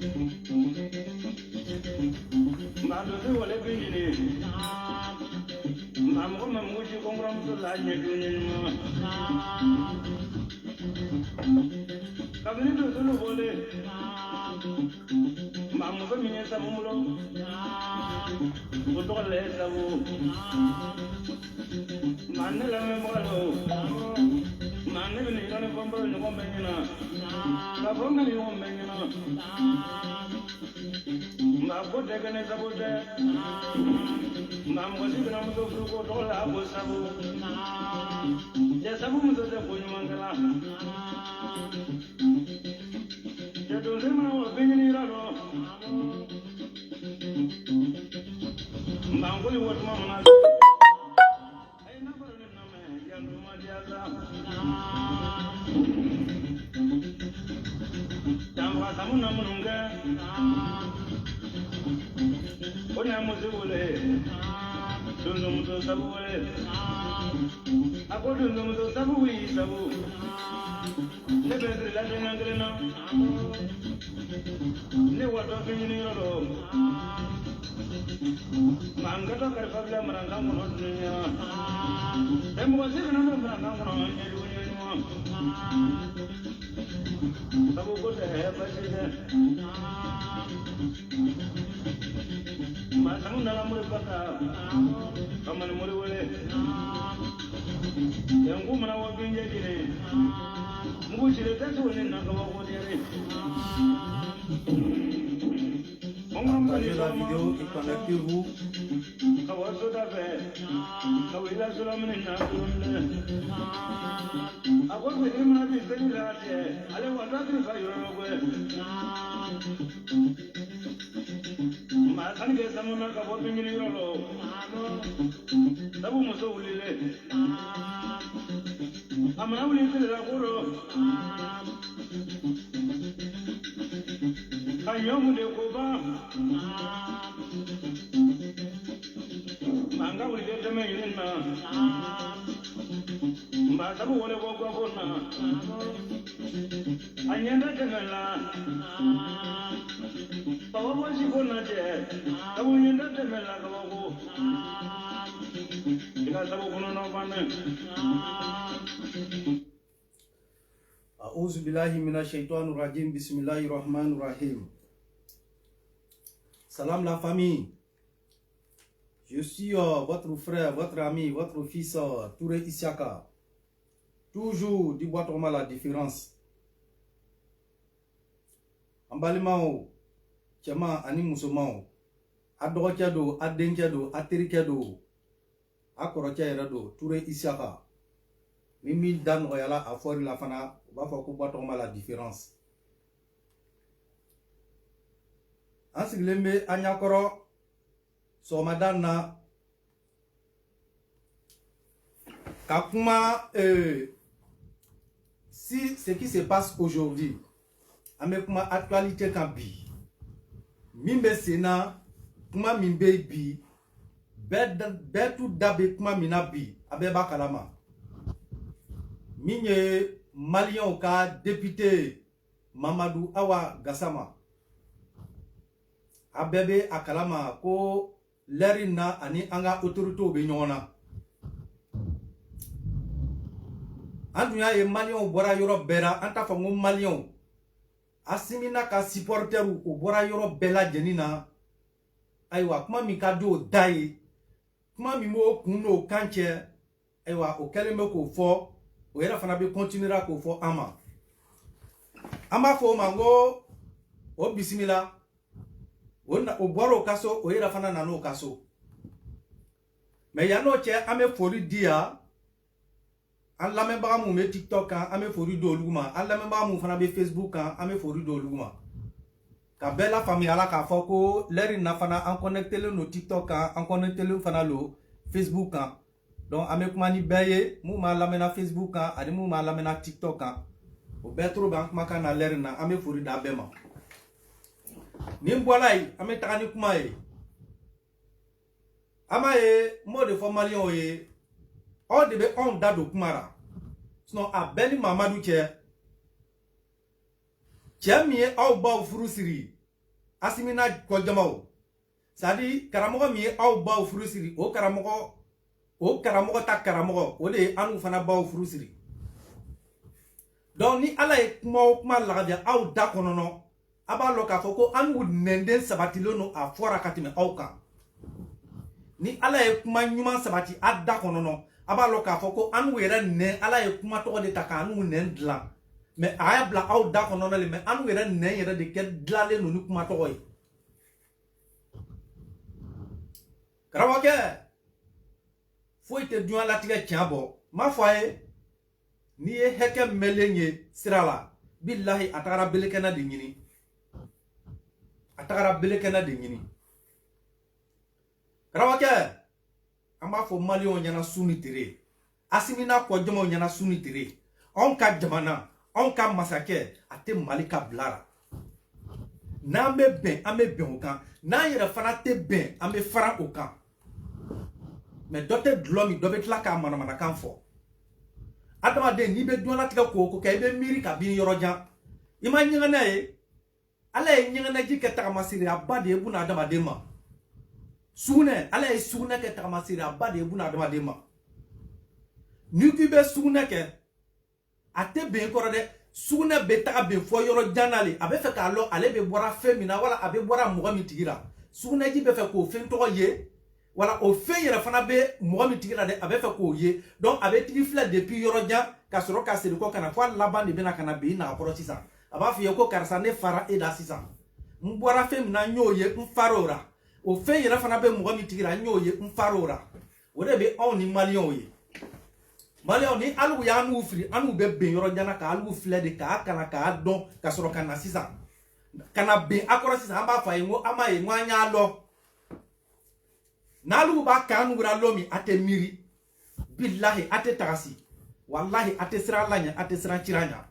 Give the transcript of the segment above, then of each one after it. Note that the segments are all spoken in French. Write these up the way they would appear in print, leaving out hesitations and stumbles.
Ma do wala bini mam ko mam ko ci ko ngam to la ñu ñu kabini do sulu bole mam ko mi ñe sabu mulo ko to le sabu man la me mo lo man ne ni no ko mbro ñu ko meñna ka bo ngani mo meñna ma ko de gane sabu de mam ko ci gëna mo do ko to la bo sabu ya sabu mo do ko ñu mangala ya do le ma o be ni ra lo mam ko ni wo ma na ay na ko ni na me ya do ma dia za tamwa samu na mununga ona muzule dundum to sabu wale ako dundum to sabu wi sabu ne bedri la de ngre no ne wato fini ro manga to kar fabla maranga mono dunya em ko se no maranga mono ne dunya no sabu ko de hai basi de ma samu na lamure baka kaman muri wale yangu mana wa binje dire mugo jire ta to ne na ka wa ko dire Partagez la vidéo et connectez-vous. Ayomu de koba manga wile teme yinna ma sabu wole gogo gonna anyenda temela bawo bosi gonna je sabu nyenda temela gogo ina sabu kono no bane A'udhu billahi minash shaitanir rajim. Bismillahir rahmanir rahim. Salam la famille. Je suis votre frère, votre ami, votre fils Touré Isiaka. Toujours du boîte la différence. Ambalimao, Tchama ani musomao. Adorokiado, adenkiado, aterikiado. Akorokiado, Touré Isiaka. Mimi dan royala a fori la fana. Va faire que la différence. Ansiglembe anyakoro so madana kakuma si ce qui se passe aujourd'hui avec ma actualité kambi mimbe sena kuma mimbe bi betu dabe kuma minabi abeba kalama minye Malien ka député Mamadou Awa Gassama abebe akalama ko lerina ani anga autorité be nyona andunya ye Malien bora yoro bera anta fa ngom Malien asimina ka supporter o bora yoro bela jenina aywa kuma mi ka do dai kuma mi mo kunno kanche aywa o keleme ko fo o era fana be continuera ko fo ama fo mango o bismillah ona o boro kaso o era fana nano kaso mais ya no che ame fori dia an la memba mu me TikTok kan ame fori do luguma an la memba mu fana be Facebook kan ame fori do luguma ka bela famille ala ka fo ko leri na fana an connecter le no TikTok kan an connecter le fana lo Facebook kan. Donc avec mani baye mu ma lamena Facebook kan adi mu ma lamena TikTok kan o betro bank maka na lerna ame furi da bema ni mbolai ame takani kuma e ama e mode formalion e o de be on dado kumara sino abeli Mamadou che mie au ba furu siri asimina ko jamao sadi karamogo mi aw baw furusiri o karamogo ta karamogo o de anu fana baw furusiri donc ni ala ye kuma lagaja aw da konono aba lo ka foko anu nende sabatilo no a fora katime aw kan ni ala ye kuma nyuma sabati adda konono aba lo ka foko anu yere ne ala ye kuma to de ta kan anu nen dlan mais aya bla aw da konono le mais anu yere ne yere de ke dlale no ni kuma to yi karawake foi te duan la tiga tiabo ma foye ni ye heke melenye sirala billahi atara belekena de nyini atara belekena de nyini karawake amba fo malion nyana suni tere asimina ko jomo nyana suni tere on ka jamana on ka masake ate malika blara na me ben ame ben okan na yere fana te ben ame fara okan mais dote dlomi dobe tlaka mana kan fo adama de ni be don latika ko kay be miri ka bin yorojan ima nyinga na e ala e nyinga na jike ta masiri abade e buna adama de ma sune ala e sune ke ta masiri abade e buna adama de ma ni ki be sune ke ate be ko de sune be ta be fo yorojan ale abe fe ka lo ale be bora femina wala abe bora mo mi tigira sune ji be fe ko fen to ye wala o fe yere fana be mo mi tigira de abe fe ko ye donc abe tigi fla depuis yoroja ka soro ka sedi ko kana fo laban de bena kana be na poro sisa aba fi ko karsa ne fara e da sisa mbora fe na nyoye mfarora o fe yere fana be mo mi tigira nyoye mfarora o de be on ni malion ye malion ni alu ya nu fri anu be be yoroja na ka alu fla de ka kana ka don ka soro kana sisa kana be akoro sisa amba fa yengo ama yengo anya lo nalu ba kanu gra lomi ate miri billahi ate tagasi wallahi ate sira lanya ate sira chiranya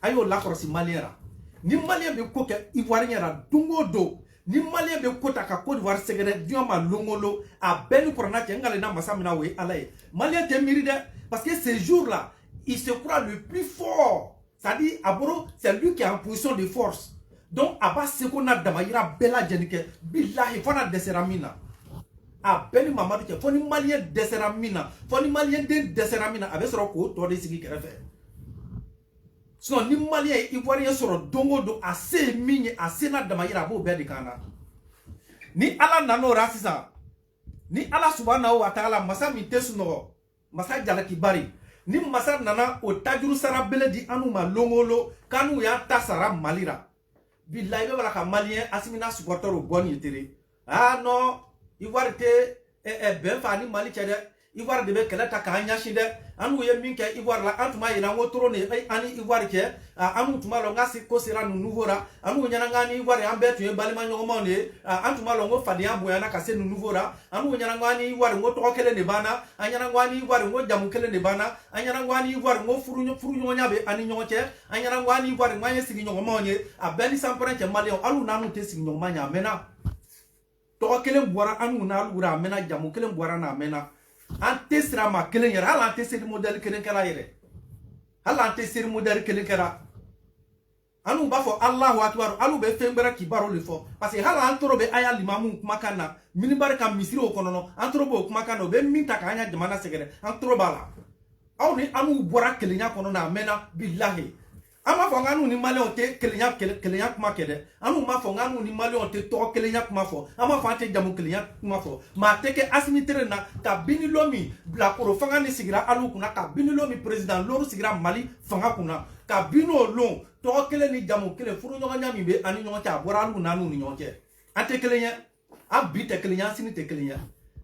ayo la korsi maliera ni malien be ko ke ivoirien ra dungo do ni malien be ko ta ka Côte d'Ivoire segere dioma longolo a beni porna ke ngale na masamina we alaye malien te miri de parce que ce jour là il se croit le plus fort, ça dit aboro c'est lui qui est en position de force donc aba se ko na damayira bela jenike billahi fana deseramina a beni mamadu ke foni malien deseramina foni malien den deseramina abe soro ko to de sigi kerefe sinon ni malien ivoirien soro dongo do assez minye assez na damayira bo be de kana ni ala nano rasisa ni ala subhanahu wa ta'ala masa mi tesuno masa jala kibari ni masa nana o tajuru sara bele di anu ma longolo kanu ya tasara malira billahi be wala ka malien asimina supporter o boni yetere ah non ivoire te ben fa ni mali chede ivoire de be kala ta ka nya shinde anu ye min ke ivoire la antuma ina wotoro ne ani ivoire ke anu tuma lo ngasi ko sera nu nouvora anu nyana ngani ivoire ambe tu e balima nyoma ne antuma lo ngo fadi ambo yana ka se nu nouvora anu nyana ngani ivoire ngo to kele ne bana anyana ngani ivoire ngo jamu kele ne bana anyana ngani ivoire ngo furu nyonya be ani nyoche anyana ngani ivoire nganye sigi nyoma ne abeli sampere ke mali alu nanu te sigi nyoma nya mena to kele bora anu na lura mena jamu kele bora na mena ante sira ma kelen yara hala ante siri model kelen kera yere hala ante siri model kelen kera anu ba fo Allahu akbar alu be fembera kibaro le fo parce que hala antoro be aya limamu kuma kana minibar ka misiri o konono antoro bo kuma kana be minta ka anya jamana segere antoro bala aw ni anu bora kelen ya kono na mena billahi ama fo nganu ni malion te kelen ya kuma kede anu ma fo nganu ni malion te to kelen ya kuma fo ama fo ante jamu kelen ya kuma fo ma teke asimitere na ka bini lomi bla koro fanga ni sigira alu kuna ka bini lomi president loru sigira mali fanga kuna ka bino lon to kelen ni jamu kelen furu nyoga nyami be ani nyoga ta bora alu nanu ni nyoga ante kelen ya abite kelen ya sini te kelen ya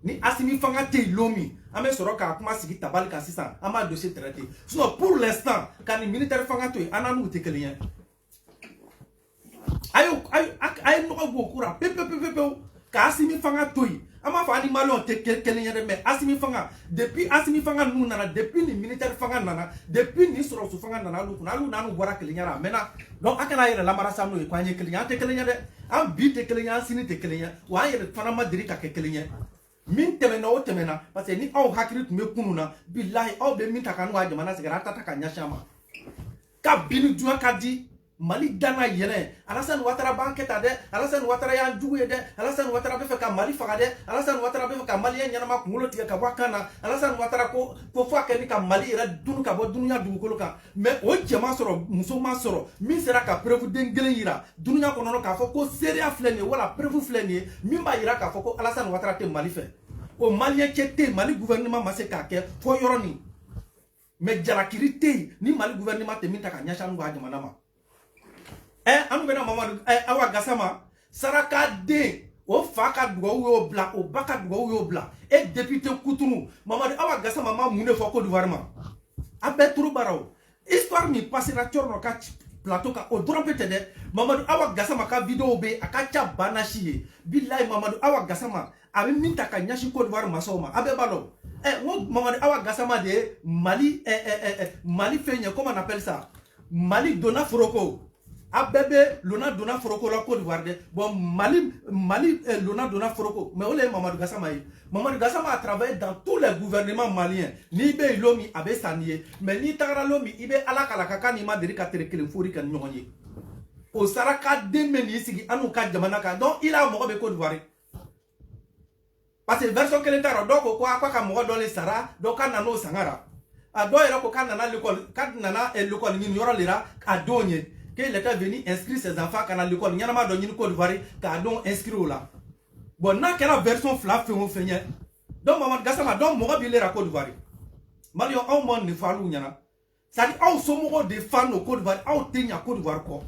ni asimi fanga te lomi ame soro ka kuma sigi tabal ka sisan ama dossier traité sinon pour l'instant quand ni militaire fanga to ananu te kelen ayo no go kura pepe ka asimi fanga to ama fa animal on te kelen mais asimi fanga depuis asimi fanga nu nana depuis ni militaire fanga nana depuis ni soro su fanga nana lu kuna lu nanu bora kelen yara mena donc akana yere lamara samno e kwanye kelen te kelen de am bi te kelen sini te kelen wa yere fana madiri ka kelen min temena o temena parce que ni aw hakiri tun be kununa billahi aw be min takanu wa jamana sigara tata ka nyashama ka binu juwa kadi Mali dana yene Alassane Ouattara banketa de Alassane Ouattara ya djouye de Alassane Ouattara be fe ka Mali faga de Alassane Ouattara be fe ka Mali nyanama kumulo tiga ka wakana Alassane Ouattara ko fa ke ni ka Mali ira dunu ka bo dunya dugukolo kan mais o jama soro muso ma soro min sera ka preuve dengelen yira dunya ko nono ka fo ko seria fleni wala preuve fleni min ba yira ka fo ko Alassane Ouattara te Mali fe o Malien kete Mali gouvernement ma se ka ke fo yoroni mais jalakiri te ni Mali gouvernement te min ta ka nyasha ngo ajamana ma anu bena Mamadou Awa Gassama saraka de o faka dugo yo bla o baka dugo yo bla et député Coutounou Mamadou Awa Gassama ma mune fo Côte d'Ivoire ma abe turu barao histoire mi passera torno ka plateau ka o dron peut de Mamadou Awa Gassama ka vidéo be akacha banashi billahi Mamadou Awa Gassama abe minta ka nyashi Côte d'Ivoire masoma abe balo Mamadou Awa Gassama de Mali Mali fenya comment on appelle ça Mali dona foroko Abebe Lona dona foroko la Côte d'Ivoire de bon Mali Lona dona foroko mais ole Mamadou Gassama Mamadou Gassama a travaillé dans tous les gouvernements maliens ni be lomi abe saniye mais ni tagara lomi ibe ala kala kaka ni ma deri ka tere kelen fori kan nyonye o saraka de meni sigi anu ka jamana ka donc il a mo be Côte d'Ivoire parce que version kelen taro donc ko ka mo do le sara donc kan nano sangara a do era ko kan nana l'école ni yoro lira a donye qu'il était venu inscrire ses enfants à l'école. Il y a un de Côte d'Ivoire qui a donc inscrit là. Bon, n'a qu'une version flaf fait mon feignet. Donc, Mamadou Gassama, donc, moi, il est à Côte d'Ivoire. Mario, on m'a ne fallu yana. Ça dit, on sommes des fans au Côte d'Ivoire, on tient à Côte d'Ivoire quoi.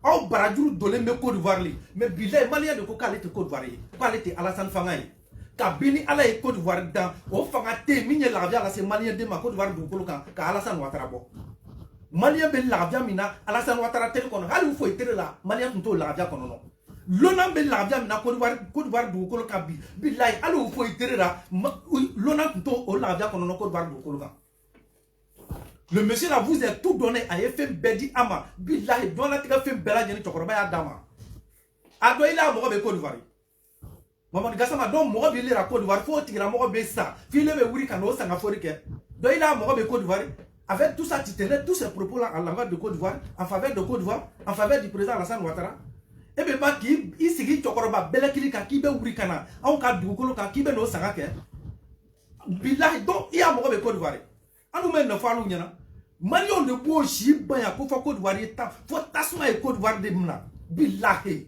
On baradjou dolé me Côte d'Ivoire li. Mais bilay malien de Côte d'Ivoire. Qualité Alassane Fangaï. Kabini ala e Côte d'Ivoire dans o fangate minye la via la c'est malien de ma Côte d'Ivoire du Kolokan ka Alassane Ouattara bo. Malien be la mina Alassane Ouattara tel kono hali fo etere la malien tunto la via kono no lona be la mina Côte d'Ivoire du Kolo ka billahi hali fo etere la lona tunto o la via kono no Côte d'Ivoire du Kolo ka le monsieur là vous êtes tout donné à effet bedi ama billahi don la tiga fait bela jeni tokoroba ya dama ado ila mo be Côte d'Ivoire Mamadou Gassama don mo be lera Côte d'Ivoire fo tigra mo be sa file be wuri kan o sanga forike do ila mo be Côte d'Ivoire. Avec tout ça, tu tenais tous ces propos-là en l'envers de Côte d'Ivoire, en faveur de Côte d'Ivoire, en faveur du président Alassane Ouattara. Et bien, il s'est dit que Belekili qui be Ourikana, on a du Kolo qui be no Sangake. Billahi, donc il y a mon Côte d'Ivoire. On nous met le falou nyana. Marion de Boji, Banya, pour Côte d'Ivoire, faut tasma et Côte d'Ivoire de Mna. Billahi.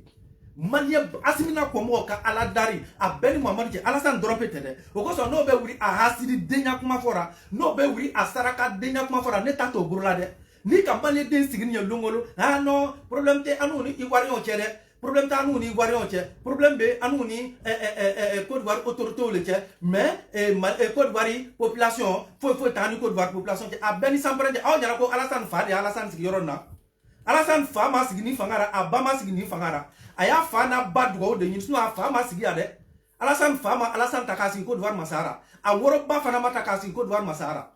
Malien asimina komo ka aladari a beni Muhammadu ke Alassane droppé tede o ko so no be wuri a hasidi denya kuma fora no be wuri a saraka denya kuma fora ne tato burula de ni ka malien den sigini ya longolo ah non problème te anu ni iwarion chere problème ta anu ni iwarion che problème be anu ni Côte d'Ivoire autorité le che mais Côte d'Ivoire population faut tani Côte d'Ivoire population a beni sambrende a nyara ko Alassane Fadi Alassane sigi yorona Alassane Fama sigini fangara Abama sigini fangara aya fana badgo de nyinsu a fama sigi ade Alassane Fama Alassane takasi Côte d'Ivoire masara a woro ba fana matakasi Côte d'Ivoire masara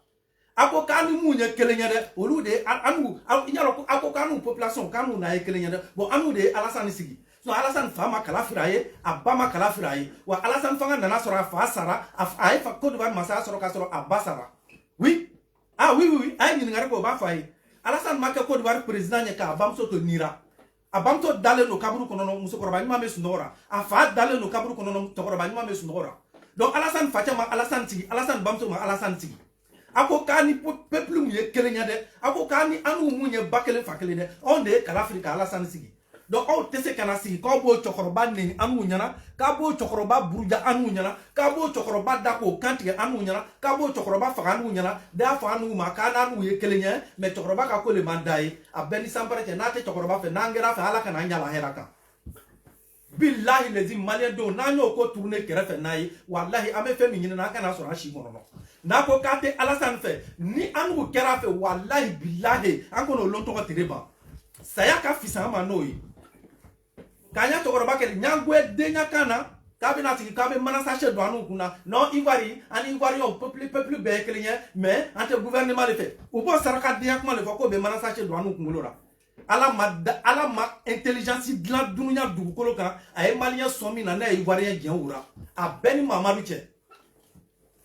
ako kanu munye kelenya de olu de anu nyalo ako kanu population kanu na kelenya de bon anu de Alassane sigi so Alassane Fama kala firaye Abama kala firaye wa Alassane Fanga nana sora fa sara a fa Côte d'Ivoire masara soro ka soro abasara oui oui ay ni ngare ko ba fay Alassane Maka Côte d'Ivoire président nyaka Abam soto nira Abamto dale no kaburu kono no musokoroba nyuma me sunora afa dale no kaburu kono no tokoroba nyuma me sunora donc Alassane Fatia ma Alassane Tigi Alassane Bamso ma Alassane Tigi ako kani peuple mu ye kelenya de ako kani anu mu nye bakele fakele de on de kala Afrika Alassane Tigi donc on tese kana sigi ko bo tokoroba ni anu nyana ka bo tokoroba buruja anu nyana ka bo tokoroba dako kantige anu nyana ka bo tokoroba fa anu nyana da fa anu ma kana anu ye kelenya me tokoroba ka ko le mandai a beni sampare te nate tokoroba fe nangera fa ala kana nyala heraka billahi lezi malien do nanyo ko tourner kerefe nayi wallahi ame fe minina na kana so rashi mono na ko kate Alassane fe ni anu kerafe wallahi billahi anko lonto ko tereba saya ka fisa ma noyi kanya tokoroba ke nyangwe de nyakana kabe na tiki kabe manasa che do anu kuna non ivoiri ani ivoiri on peuple be kelenya mais ante gouvernement le fait ou bon saraka de yakuma le fako be manasa che do anu kumulora ala ma intelligence de la dunya du koloka ay malien somi na na ivoirien genwura a beni Mamadou che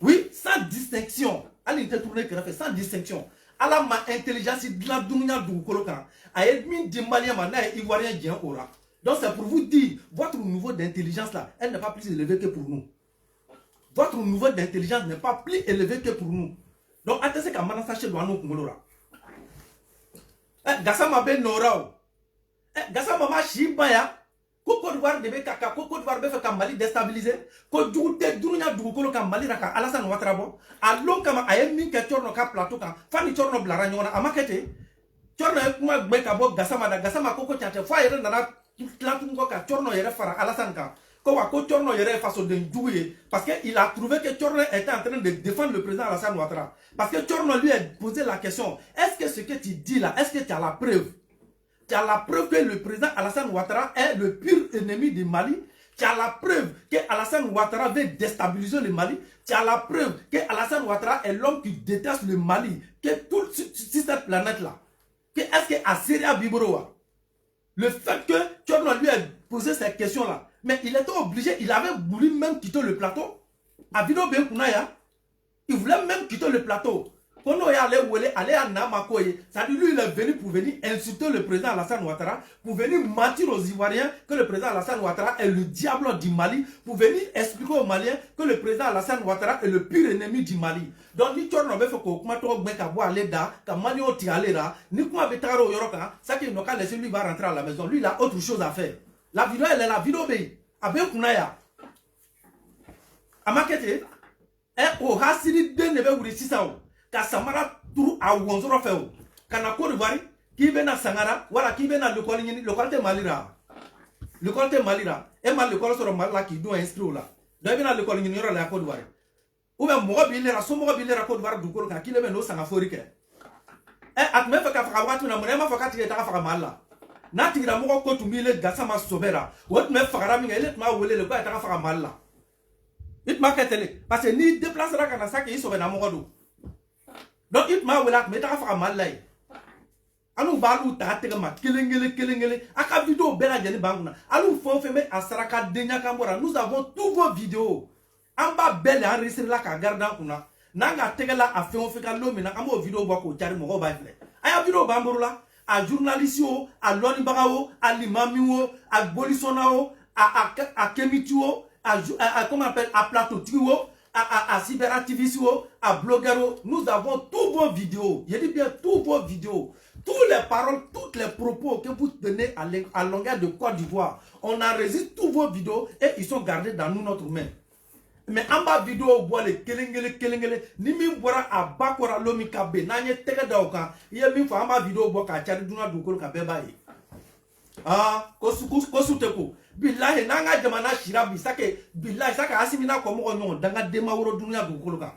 oui sans distinction ali te tourner que fait sans distinction ala ma intelligence de la dunya dugukolo kan aye min di malien ma na ivoirien dien aura. Donc c'est pour vous dire votre niveau d'intelligence là, elle n'est pas plus élevée que pour nous. Votre niveau d'intelligence n'est pas plus élevé que pour nous. Donc attendez qu'à mana sache doit nous kumolora. Gassama ben nora. Gassama ma shibaya. Côte d'Ivoire debe kaka Côte d'Ivoire be fait ka Mali déstabiliser. Ko dugute dunya dugukolo ka Mali raka Alassane Ouattara bo. Alon kama aye min ke torno ka plateau kan. Fani torno blara nyona amakete. Torno e kuma gbe ka bo Gassama da Gassama koko chate fo yere nana Tlantungo ka Torno yere fara Alassane ka. Ko wa ko Torno yere façon de douiller parce que il a trouvé que Torno était en train de défendre le président Alassane Ouattara. Parce que Torno lui a posé la question, est-ce que ce que tu dis là, est-ce que tu as la preuve? Tu as la preuve que le président Alassane Ouattara est le pur ennemi du Mali. Tu as la preuve que Alassane Ouattara veut déstabiliser le Mali. Tu as la preuve que Alassane Ouattara est l'homme qui déteste le Mali. Que tout sur cette planète là. Que est-ce que Asseria Biboroa, le fait que Torno lui a posé ces questions là, mais il était obligé, il avait voulu même quitter le plateau. Abido Ben Kunaya, il voulait même quitter le plateau. Quand on est allé à Namakoye, ça dit lui il est venu pour venir insulter le président Alassane Ouattara, pour venir mentir aux Ivoiriens que le président Alassane Ouattara est le diable du Mali, pour venir expliquer aux Maliens que le président Alassane Ouattara est le pire ennemi du Mali. Donc ni Torno be fait ko kuma to gbe ka bo aller da, ka Mali o ti aller là, ni kuma be taro yoroka, ça qu'il n'a qu'à laisser lui va rentrer à la maison, lui il a autre chose à faire. La vidéo elle est la vidéo be abe kunaya. Amakete o hasiri de ne be wuri sisa ka samara turu a wonzoro feo kana Côte d'Ivoire ki be na sangara wala ki be na l'école ni l'école te malira e mal l'école soro malla ki do inscrit là do be na l'école ni yoro la Côte d'Ivoire ou be mo bi le ra so mo bi le ra Côte d'Ivoire du ko ka ki le be no sanga forike at me fa ka fa watu na mo ma fa ka ti ta fa malla na ti ra mo ko tu mi le Gassama sobera wot me fa ra mi ngele ma wole le ko ta fa malla it ma ketele parce que ni déplacera kana sa ki sobena mo do. Donc il m'a dit mais t'as fait mal là. Anu balu ta tega ma kelengele aka vidéo bela jeni banguna. Anu fon fait mais asaraka denya kambora. Nous avons tous vos vidéos. Amba belle enregistré la ka garda kuna. Nanga tega la a fait on fait ka lomina amo vidéo bako tiari mo ba fle. Aya vidéo bamborula a journaliste o, a loni bagao, a limami o, a bolisona o, a kemiti o, a comment on appelle a plateau trio. À cyberactivistes, à blogueurs, nous avons tous vos vidéos. Je dis bien tous vos vidéos. Toutes les paroles, tous les propos que vous tenez à longueur de Côte d'Ivoire. On enregistre tous vos vidéos et ils sont gardés dans notre main. Mais en bas vidéo, bois les kelengele, ni mi boira à bakora lomi kabe, nanye teke daoka, yé mi fa en bas vidéo bois ka chari duna dukol ka bebaye. Ah, kosu teko. Billahi nanga jamana shirabi sake billahi saka asimina ko mo nyon danga dema woro dunya dukolo ka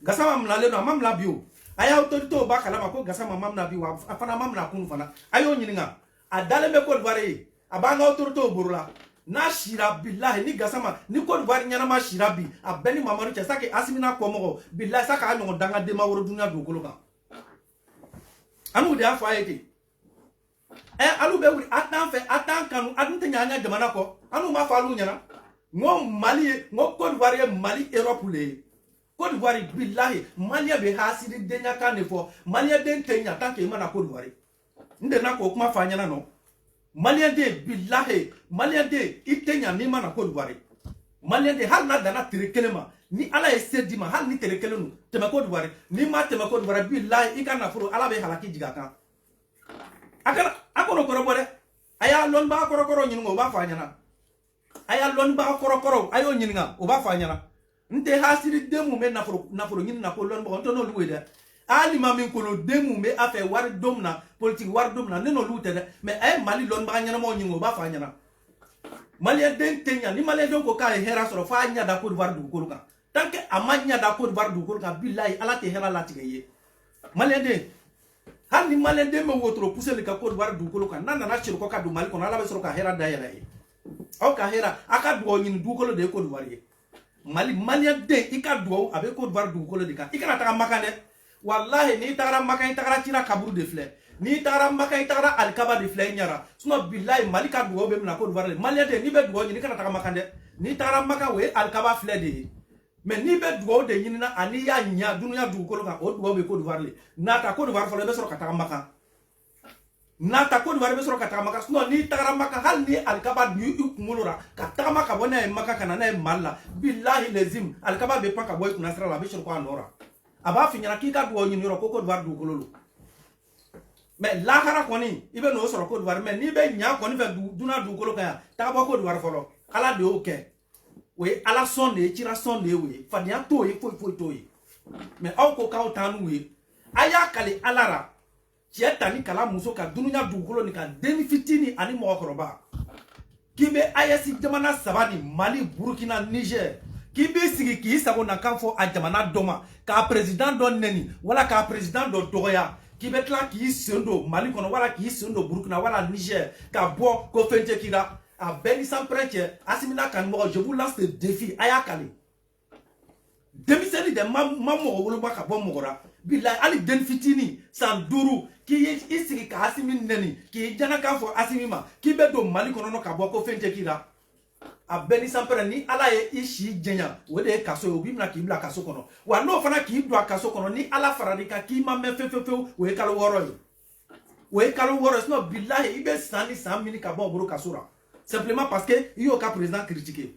Gassama mlale no mamla bio aya autorité o bakala ma ko Gassama mamna bio afana mamna kunu fana ayo nyininga adale me Côte d'Ivoire abanga autorité o borula na shira billahi ni Gassama ni Côte d'Ivoire nyana ma shirabi abeni mamanu che sake asimina ko mo billahi saka anyo danga dema woro dunya dukolo ka anu de afa ete alu be wuri atan kanu adun tanya jamana ko anu ma falu nyana ngo Mali ngo Côte d'Ivoire Mali Europe le Côte d'Ivoire billahi Mali be hasidi denya kane fo Mali den tenya tanke mana Côte d'Ivoire nde na ko kuma fanya na no Mali de billahi Mali de itenya ni mana Côte d'Ivoire Mali de hal na dana trekelema ni ala esedi ma hal ni trekelenu tema Côte d'Ivoire ni ma tema Côte d'Ivoire billahi ikana furu ala be halaki jigaka akana akono korobore aya lon ba korokoro nyingo ba fanyana aya lon ba korokoro ayo nyinga o ba fanyana nte hasiri demu me nafuro nyin na ko lon ba onto no luwede ali mamin ko no demu me afa war domna politique war domna ne no luwede mais ay Mali lon ba nyana mo nyingo ba fanyana Mali den tenya ni Mali don ko ka hera soro fa nya da ko war du ko ka tanke amanya da ko war du ko ka billahi ala te hera la tigeye Mali den hal ni Malien de me wotro pousser le Côte d'Ivoire du kolo kan nana na chiro ko ka du Mali kono ala be soro ka hera da yela yi o ka hera aka du onyin du kolo de Côte d'Ivoire Mali Malien de ika du abe Côte d'Ivoire du kolo de kan ikana ta makane wallahi ni tagara makan tagara tira kaburu de fleur ni tagara makan tagara alkaba de fleur nyara suno billahi Mali ka du be na Côte d'Ivoire Malien de ni be du onyin ikana ta makane ni tagara makan we alkaba fleur de mais ni be dugaw de yinina ani ya nya dunya dugukolo kan o dugaw be Côte d'Ivoire le nata Côte d'Ivoire folo be soro kata maka nata Côte d'Ivoire be soro kata maka no ni tagara maka hal ni alkaba du kumulura kata maka bona e maka kana na e malla billahi lazim alkaba be panka boy kuna sra la be soro ko anora aba finyana ki ka dugaw nyini ro ko Côte d'Ivoire dugukolo lo mais la kara koni ibe no soro Côte d'Ivoire mais ni be nya koni fe duna dugukolo kan ta ba Côte d'Ivoire folo ala de o ke oui ala sonde tira sonde oui fadia toy foi toy mais aw ko kaw tanu oui aya kale alara tani kala muso ka dununya dugukolo ni ka deni fitini ani mo koroba kibe ayasi jamana sabani Mali Burkina Niger kibe sigi ki sago na kanfo a jamana doma ka president don neni wala ka president do doya kibe tla ki sendo Mali kono wala ki sendo Burkina wala Niger ka bo ko fente kira a Beni sans prêche, Asimina Kanmo, je vous lance le défi. Ayakali. Demiseni de Mamu Oloba bon Mora. Bila Ali Denfitini, Sanduru, qui est ici ka Asimin Neni, qui est Janaka for Asimima, qui bedo Mali Kono Kaboko Fentekira. A Beni sans prêche ni Alaye Ishi Jenya, ou de Kaso, ou Bimla Kibla Kaso Kono. Ou à no Fana qui doit Kaso Kono, ni Ala Faradika, qui m'a même fait ou Ekalo Woroy. Ou Ekalo Woroy, no Bila, Ibe Sani Samini Kabon Buru Kasura. Simplement parce que il y a un président critiqué.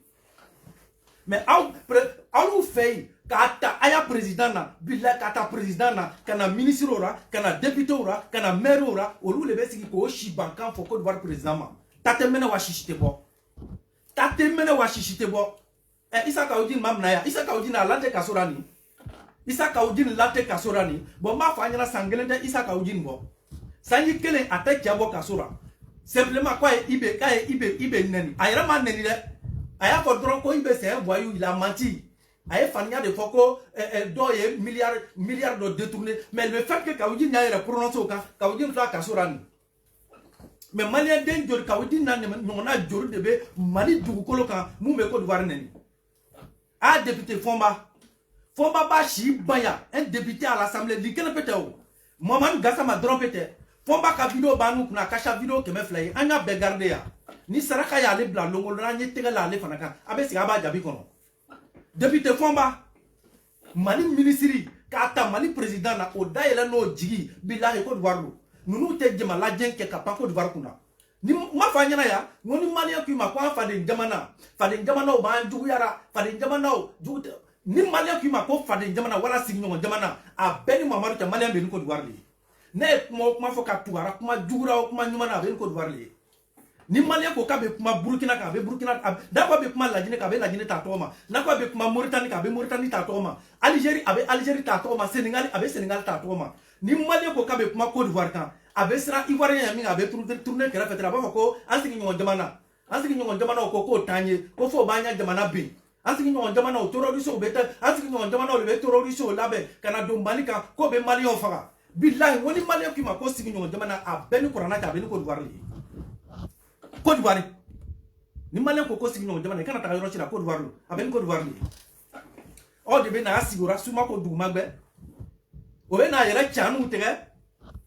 Mais on fait kata aya président na bila kata président na kana ministre ora kana député ora kana maire ora olu le besi ko shibankan fo Côte d'Ivoire président ma tatemene wa shishite bo isa kaudin mamna ya isa kaudin alante kasorani isa kaudin late kasorani bo ma fanyana sangelende isa kaudin bo sanyi kele attaque jabo kasora. Simplement quoi ibe neni ayra man neni le aya ko dron ko ibe c'est un voyou il a menti aya fania de foko doye milliard de détourner mais le fait que Kaoudi n'a pas prononcé au cas Kaoudi n'a pas kasorani mais malien den jor Kaoudi n'a na jor de be Mali dugukolo kan mu me Côte d'Ivoire neni a député Fomba ba shi baya un député à l'Assemblée likene peteo Maman Gassama dron pete Fomba ka video banu kuna kasha video keme flay anya be garde ya ni saraka ya le bla longo na nyetega la le fanaka abe siga ba jabi kono député Fomba Mali ministry ka ta Mali président na odayela no jigi billahi Côte d'Ivoire nunu te jema la jenke ka pa Côte d'Ivoire kuna ni ma fanya na ya ngoni Mali ku ma kwa fa de jamana o ba njugu yara fa de jamana o jugu ni Mali ku ma ko fa de jamana wala signyo jamana a beni Mamadou ta Mali be ni Côte d'Ivoire ne kuma fo ka tuara kuma jugura kuma nyumana be Côte d'Ivoire le ni Malien ko ka be kuma Burkina ka be Burkina da ko be kuma Lajine ka be Lajine ta toma na ko be kuma Mauritanie ka be Mauritanie ta toma Algérie abe Algérie ta toma Sénégal abe Sénégal ta toma ni Malien ko ka be kuma Côte d'Ivoire kan abe sera Ivoirien ya mi abe tourner kera fetera ba ko ansiki nyongo jamana ko tanye ko fo banya jamana bin ansiki nyongo jamana o terroriste o beta ansiki nyongo jamana o le terroriste o labe kana do Malika ko be Malien faga billahi woni Malien ki ma ko sigi nyongo jamana a beni korana ka beni Côte d'Ivoire Côte d'Ivoire ni Malien ko sigi nyongo jamana kana ta yoro chira Côte d'Ivoire a beni Côte d'Ivoire o de be na asigura suma ko duguma gbe o be na yere chanu tege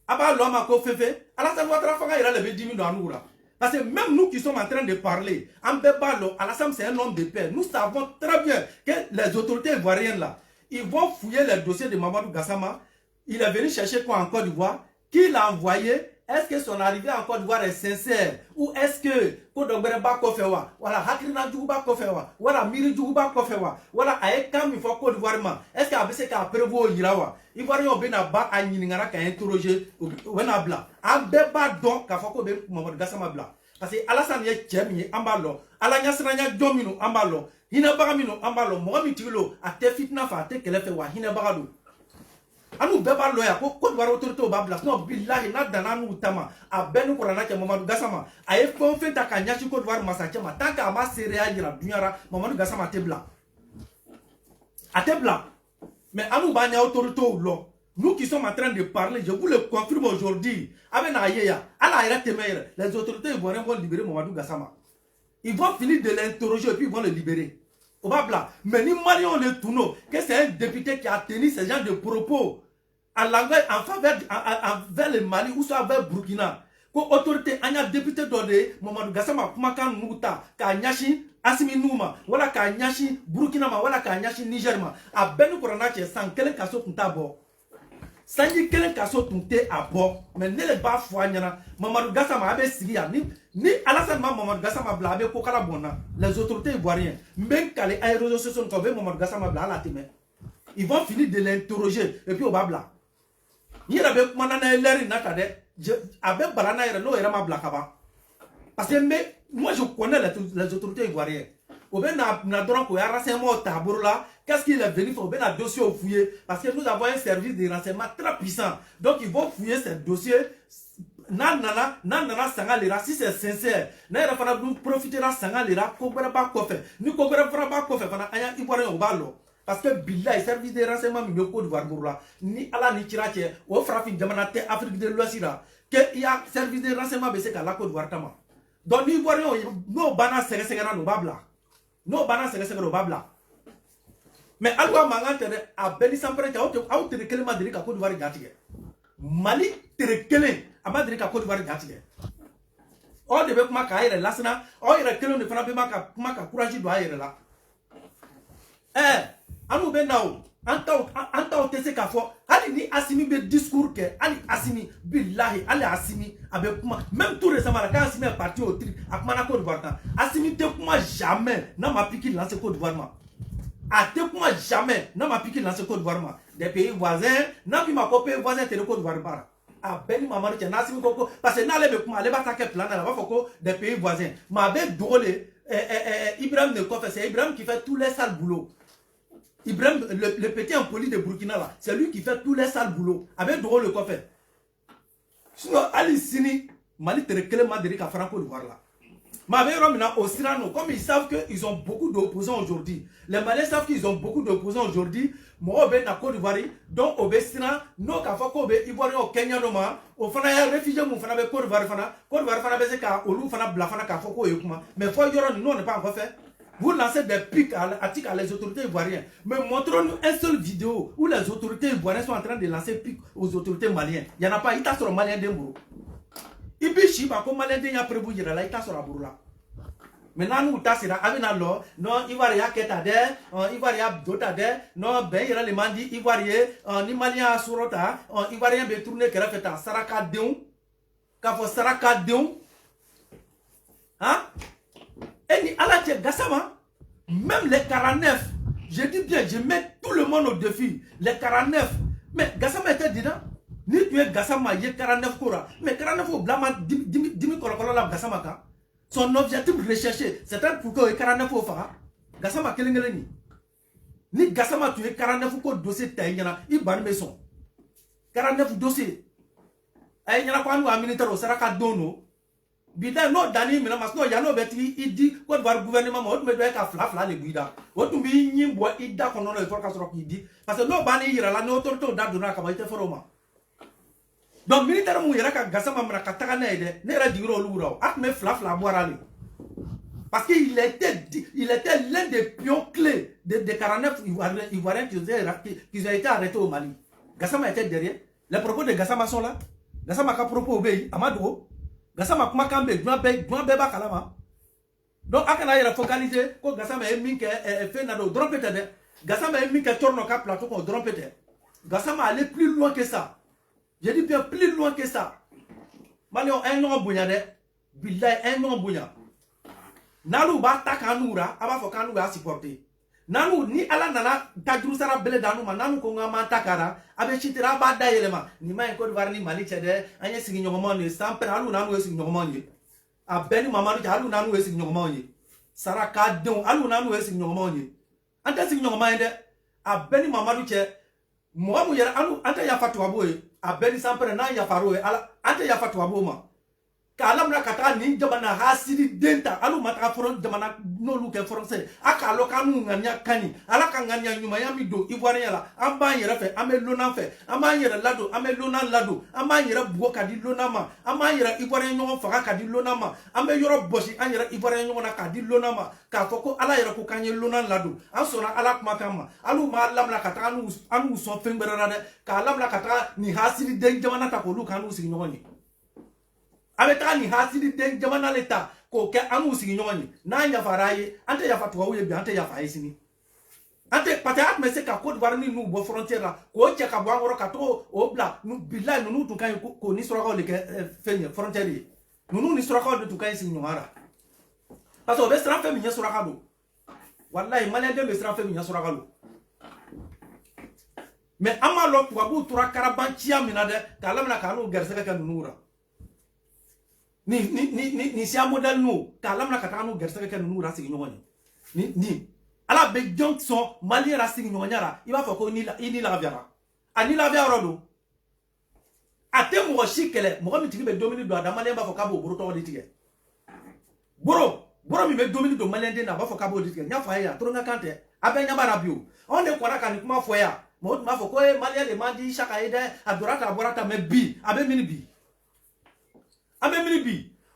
aba lo ma ko fefe Alassane Ouattara fanga yere le be 10 000 anura parce que même nous qui sommes en train de parler en Bebalo Alassane c'est un homme de paix nous savons très bien que les autorités ivoiriennes là ils vont fouiller les dossiers de Mamadou Gassama. Il est venu chercher quoi en Côte d'Ivoire? Qui l'a envoyé? Est-ce que son arrivée en Côte d'Ivoire est sincère? Ou est-ce que Côte d'Ivoire ba kofewa? Voilà, Hakrina Djouba kofewa. Voilà, Miri Djouba kofewa. Voilà, Aekam il faut Côte d'Ivoire ma. Est-ce qu'il y a besoin qu'à prévoir Irawa? Ivoirien on bena ba a nyingara ka interroger wena bla. An beba donc ka foko be Mamadou Gassama bla. Parce que Alassane ye tchemi ambalo. Ala nyasranya domino ambalo. Hina bagamino ambalo. Mohamed Tilo a te fitna fa te kelefe wa hina bagado. Anu beba loya ko Côte d'Ivoire autorité o babla no billahi na dana nu tama a benu korana ke Mamadou Gassama aye konfe ta kanya ci Côte d'Ivoire masache ma tanka ma seria yira dunyara Mamadou Gassama te blanc a te blanc mais anu banya autorité o lo nous qui sommes en train de parler je vous le confirme aujourd'hui avec Ayeya ala ira temer les autorités vont libérer Mamadou Gassama ils vont finir de l'interroger et puis ils vont le libérer au babla mais ni Marion le Touno que c'est un député qui a tenu ce genre de propos en langage en faveur vers le Mali ou soit vers Burkina ko autorité anya député dode Mamadou Gassama kuma kan nuta ka nyashi Assimi Nouma, voilà ka nyashi Burkina ma, voilà ka nyashi Niger ma. A benu korana che san kelen kaso kunta bo. Sanji kelen kaso tunte a bo. Mais ne le ba fwa nyana. Mamadou Gassama abe sigia ni Alassane Mamadou Gassama bla abe kokala bona. Les autorités ivoiriennes, même quand les réseaux sociaux sont Mamadou Gassama bla la time. Ils vont finir de l'interroger et puis au babla. Il y a des manana leri nakade. Avec balana ere no era ma bla kaba. Parce que moi je connais les autorités ivoiriennes. Au ben na droit ko ya renseignement tabou là, qu'est-ce qu'il est venu faire? Au ben na dossier au fouiller parce que nous avons un service de renseignement très puissant. Donc ils vont fouiller ce dossier. Nana sanga lira si c'est sincère. Na era fana profitera sanga lira ko bera ba ko fe. Ni ko bera fana ba ko fe fana aya ivoirien o balo. Parce que billahi service de renseignement mi ko d'Ivoire là. Ni ala ni tirache o frafi jamana te Afrique de l'Ouest là. Que il y a service de renseignement be se ka la Côte d'Ivoire tama. Donc l'ivoirien no bana sega no babla. No bana sega no babla. Mais alwa mangante a beli sampere ta auto te kelema de ka Côte d'Ivoire gatige. Mali tere kele amadri ka Côte d'Ivoire gatige. O de be kuma ka ire lasna, o ire kele ne fana be maka kuma ka courage do ire la. Anu be nawo anta te se ka fo ali ni Assimi be discours ke ali Assimi billahi ali Assimi abe kuma même tout récemment quand Assimi est parti au tri akuma na Côte d'Ivoire Assimi te kuma jamais na ma piqué lancer Côte d'Ivoire ma a te kuma jamais na ma piqué lancer Côte d'Ivoire ma des pays voisins na bi ma pays voisin te Côte d'Ivoire bara a beni mama ni na Assimi koko parce que na le be kuma le ba ta ke plan na ba foko des pays voisins ma be drôle Ibrahim ne fait c'est Ibrahim qui fait tous les sales boulots. Ibrahim, le petit impoli de Burkina là, c'est lui qui fait tous les sales boulots. Avec drôle le coffre. Sinon, Alicini, Mali Terekele Madrid à Franco de voir là. Mais au Sirano, comme ils savent qu'ils ont beaucoup d'opposants aujourd'hui, les Maliens savent qu'ils ont beaucoup d'opposants aujourd'hui, moi, au Côte d'Ivoire, donc au Bestina, non, qu'à fois qu'au Ivoirien au Kenya, au Fana, réfugié, mon Fana, Côte d'Ivoire, Côte d'Ivoire, Fana, Beseka, au Lou, Fana, Blafana, Kafoko, Yukuma. Mais faut y avoir, nous, on n'est pas encore fait. Vous lancez des pics à les autorités ivoiriennes. Mais montrons-nous une seule vidéo où les autorités ivoiriennes sont en train de lancer pics aux autorités maliennes. Il n'y en a pas. Il t'a sur le malien d'Embourou. Il y a un malien d'Embourou. Il y a un malien maintenant, nous avons un non, Ivoirien qui est à terre, Ivoirien d'autres à terre, non, ben, il y a les mandis, Ivoirien, ni malien à Sourota, Ivoirien bien tourné qui a fait un Saraka Deon, qu'a fait Saraka Deon. Hein? Et ni Alatia Gassama, même les 49, je dis bien, je mets tout le monde au défi. Les 49, mais Gassama était dedans. Ni tu es Gassama, il y a 49 Kora. Mais 49 au blâme, 10 000 Kora Gassama. Son objectif recherché, c'est pour que 49 au Fara. Gassama Kelengeleni. Ni Gassama, tu es 49 au dossier Taïna, il bat maison. 49 dossiers. Et il y a quoi nous à militaire au Saraka Dono. Bida no dani mina mas no ya no beti idi ko voir gouvernement mo me doit ka fla le guida o tumbi nyimbo ida ko no le for ka soro ko idi parce que no bani yira la no autorité da dona ka ba ite foroma donc militaire mu yira ka Gassama mra ka taka na ide ne ra digro lura at me fla boirali parce qu'il était l'un des pions clés de 49 ivoiriens qui ont été arrêtés au Mali. Gassama était derrière. Les propos de Gassama sont là. Gassama ka propos obéi Amadou. Gassama kuma kambe dwan beba kalama. Donc akana ira focaliser ko Gassama e minke fait na do drompete de. Gassama e minke tourno ka plateau ko drompete. Gassama allait plus loin que ça. J'ai dit bien plus loin que ça. Malio un nom bunya de. Billahi un nom bunya. Nalu ba takanura aba fo kanu ga supporter. Nanu ni ala nana tajuru sara bele danu ma nanu ko ngama takara abe chitira ba da yelema ni ma en Côte d'Ivoire ni Mali chede anye sigi nyomo ni sampe alu nanu sigi nyomo ni abeni mama ni alu nanu sigi nyomo ni sara ka don alu nanu sigi nyomo ni anta sigi nyomo ende abeni mama du che mo amu yera alu anta ya fatwa boy abeni sampe na ya faro ala anta ya fatwa bo ma kalam na kata ni jamana hasidi denta alu mata foron jamana no lu ke français aka lo kanu ngania kani ala ka ngania nyuma ya mido ivoirien la amba yera fe ame lona fe amba yera lado ame lona lado amba yera buo kadi lona ma amba yera ivoirien nyon fa kadi lona ma ame yoro bosi an yera ivoirien nyon na kadi lona ma ka foko ala yera ko kanye lona lado an sona ala kuma kama alu ma lam la kata anu so fengberara de ka lam la kata ni hasidi den jamana ta ko lu kanu sigi nyoni avec ni hasidi den jamana leta ko ke amu sigi nyoni na nya faraye ante ya fatwa uye bi ante ya faye sini ante pata me se ka Côte d'Ivoire ni nous bo frontière là ko che ka bwa ngoro ka to o bla nu bilay nu tu kan ko ni sura ko le ke fenye frontière yi nu ni sura ko de tu kan sigi nyara parce que be sra fe mi nya sura ka do wallahi malien de be sra fe mi nya sura ka do mais amalo tu abu tura karabanchia mina de kalamna kanu gersega kan nura ni sia model no kalamna katanu gersega kan nura sigi nyoni ni ala be jonction malien ra sigi nyonyara il va faut ko ni la viara ani la viara do ate mo shikele mo mi tigi be domini do adamale ba faut ka bo boro to ditige boro mi be domini do malien de na ba faut ka bo ditige nya fa ya to nga kante abe nya barabio on de kwara kan kuma fo ya mo ma fo ko malien de mandi chaka ide adorata borata me bi abe mini bi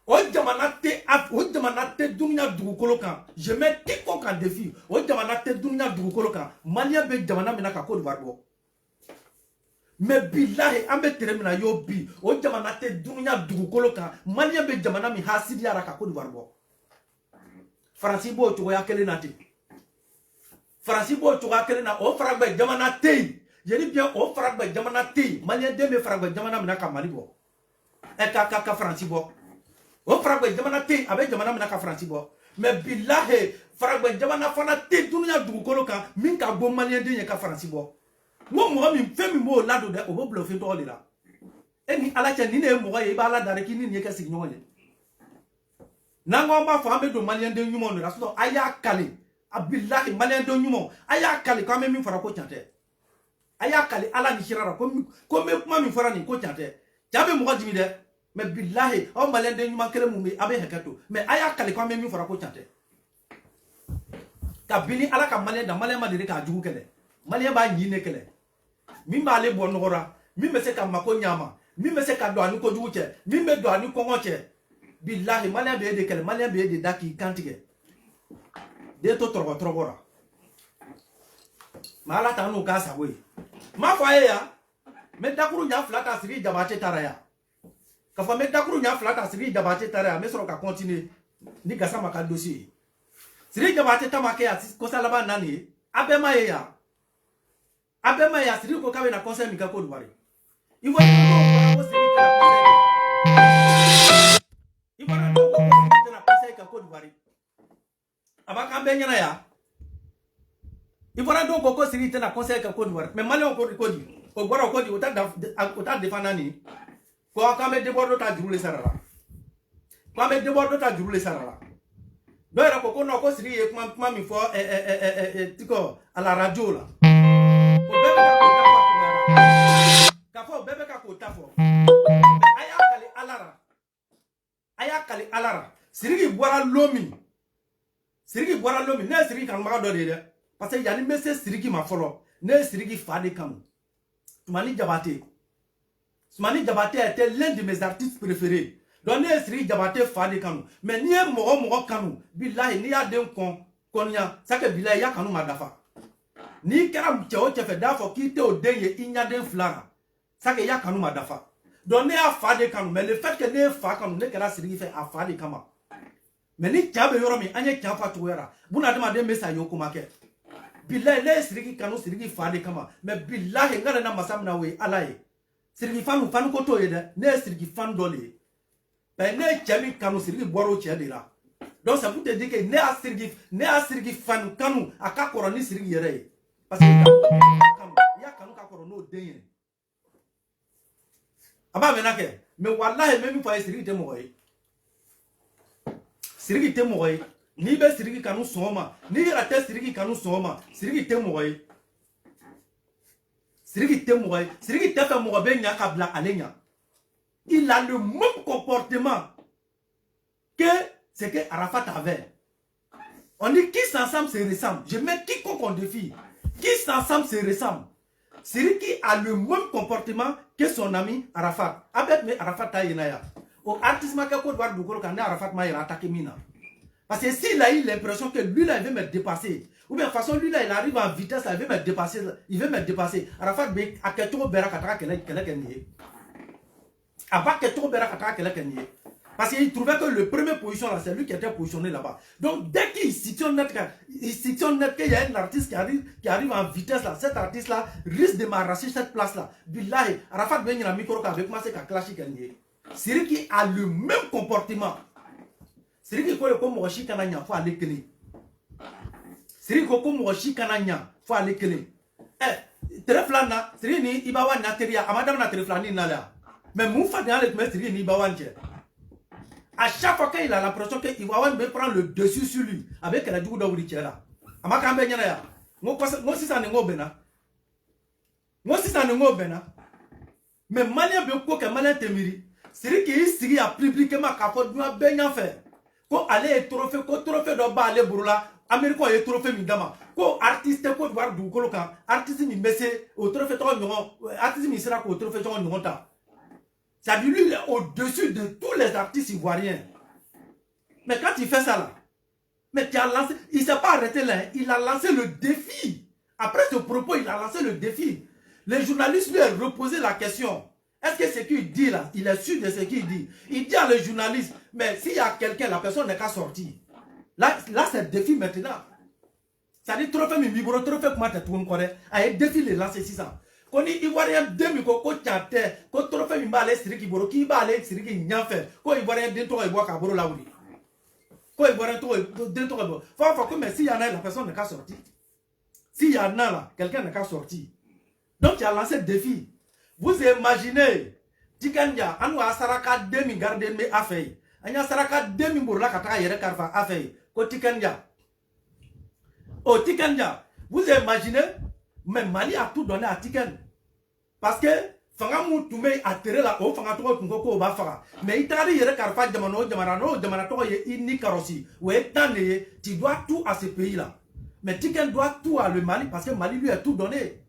o jamana te dunya dugukolo kan je mets quiconque en défi o jamana te dunya dugukolo kan malien be jamana mina ka Côte d'Ivoire bo mais billahi ambe teremina yo bi o jamana te dunya dugukolo kan malien be jamana mi hasidi ara ka Côte d'Ivoire bo Franci bo to ya kele nati Franci bo to ya kele na o fragbe jamana te yeni bien o fragbe jamana te malien de me fragbe jamana mina ka Mali bo e ka Franci bo o fragbe jamana te abe jamana mina ka Franci bo mais billahi fragbe jamana fana te dunya dugukolo kan min ka bo malien de ka Franci bo mo mi fe mi mo lado de o bo bluff to le la eni ala cha ni ne mo ye ba la dare ki ni ne ka sig nyonye na ngo ma fa me do malien de nyumo no raso aya kale abillahi malien de nyumo aya kale ko me mi fara ko chante aya kale ala ni shirara ko me kuma mi fara ni ko chante jabe mo jimi de mais billahi o malien de nyuma kele mu mi abe hekato mais aya kale ko me mi fara ko chante ka bini ala ka malien da malien ma dire ka jugu kele malien ba nyine kele mi ba le bon ngora mi me se ka mako nyama mi me se ka do anu ko jugu che mi me do anu ko ngoche billahi malien be de kele malien be de daki kantige de to trogora mala ta no gasa we ma fa ya me dakuru nya flata siri jabate taraya ka fa me dakuru nya flata siri jabate taraya me soro ka continue ni gasa maka dossier siri jabate tamake ya ko salaba nani abema ya siri ko kabe na conseil mi ka Côte d'Ivoire il faut ko siri ka conseil il faut na conseil ka Côte d'Ivoire abaka mbenya ya il faut donc ko siri na conseil ka Côte d'Ivoire mais malien ko di o gboro ko di o ta defana ni ko ka me de bordo ta jurule sarara do era ko no ko siri e kuma mi fo tiko à la radio là o bebe ka ko ta fo aya kali alara siri bora lomi ne siri kan ma do de parce que yani messe siri ma folo ne siri fa de kam Soumani Diabaté était l'un de mes artistes préférés. Donc, ne siri Diabaté fa de kanu. Mais ni e mo kanu. Billahi ni ya den konya. Sake billahi ya kanu madafa. Ni kera mcheo chefe dafo ki te o denye inya den flara. Sake ya kanu madafa. Donc, ne a fa de kanu. Mais le fait que ne fa kanu, ne kera siri fait a fa de kama. Mais ni tiabe yoromi, anye tiafa tuwera. Buna dema de mesa yoko make. Billahi le sirigi kanu sirigi fade kama mais billahi ngara na masamna we alaye sirigi fanu ko to yede ne sirigi fan dole ben ne chami kanu sirigi boro che de la donc ça vous te dire que ne a sirigi fan kanu aka koro ni sirigi yere parce que ya kanu ka koro no denye aba menake mais wallahi même fa sirigi te moy ni be sirigi kanu soma ni rate sirigi kanu soma sirigi te moy sirigi te fa mo be nya kabla alenya il a le même comportement que ce que Arafat avait. On dit qui s'ensemble se ressemble. Je mets quiconque en défi. Qui s'ensemble se ressemble. Sirigi a le même comportement que son ami Arafat. Avec me Arafat tayenaya. Au artiste ma ka Côte d'Ivoire du Golo kana Arafat ma ira attaquer mina. Parce que s'il a eu l'impression que lui là il veut me dépasser, ou bien de toute façon lui là il arrive en vitesse, là, il veut me dépasser. Arafat be aketo bera kataka kele kenye. Aba keto bera kataka kele kenye. Parce qu'il trouvait que le premier position là, c'est lui qui était positionné là-bas. Donc dès qu'il situe net qu'il y a un artiste qui arrive en vitesse là, cet artiste là risque de m'arracher cette place là. Billahi, Arafat Ben a micro avec moi c'est qu'à clasher Kanye. Siriki a le même comportement. Siriki ko le ko mo shi kananya faut aller kele. Siriki ko mo shi kananya faut aller kele. Tereflana, Siriki ni ibawa na teria, amadam na tereflani na là. Mais mon fa dans le mais Siriki ni ibawa nje. À chaque fois qu'il a l'impression que Iwawan veut prendre le dessus sur lui, avec la double d'Ouri là. Amakambe Nyana, moi si ça n'est pas bena. Moi si ça n'est pas bena. Mais Malien veut quoi que Malien te miri. C'est lui qui est à publiquement qu'à faire du bien fait. Quand aller trophée, quand trophée de bas aller brûla, Américain est trophée midama. Quand artiste peut voir du coloca, artiste mi messé au trophée de artiste mi sera au trophée de Nonta. Ça dit lui, il est au-dessus de tous les artistes ivoiriens. Mais quand il fait ça là, mais il ne s'est pas arrêté là, il a lancé le défi. Après ce propos, il a lancé le défi. Les journalistes lui ont reposé la question. Est-ce que ce qu'il dit là, il est sûr de ce qu'il dit? Il dit à les journalistes, mais s'il y a quelqu'un, la personne n'est qu'à sortir. Là c'est le défi maintenant. Ça dit, trop fait, mais trop fait, comment tu tournes correct? Ah, il défi les lancer 600. Quand il voit rien demi ko tchante ko trophée mi balé siriki boro ki balé siriki nyanfe ko il voit rien dentro il voit ka boro laouli ko il voit rien dentro faut que mais s'il y en a la personne n'est qu'à sortir. S'il y en a là quelqu'un n'est qu'à sortir. Donc il a lancé le défi. Vous imaginez Tikanja anu asaraka demi garder me afei anya saraka demi boro la kata yere karfa afei ko Tikanja. Oh Tikanja, vous imaginez. Mais Mali a tout donné à Tiken. Parce que Fangamou Toumé a tiré là haut, Fangatoro Kungoko Bafara. Mais il t'a dit Karfa Jamano, Jamanato et Inni Karossi. Ouais, tu dois tout à ce pays-là. Mais Tiken doit tout à le Mali parce que Mali lui a tout donné.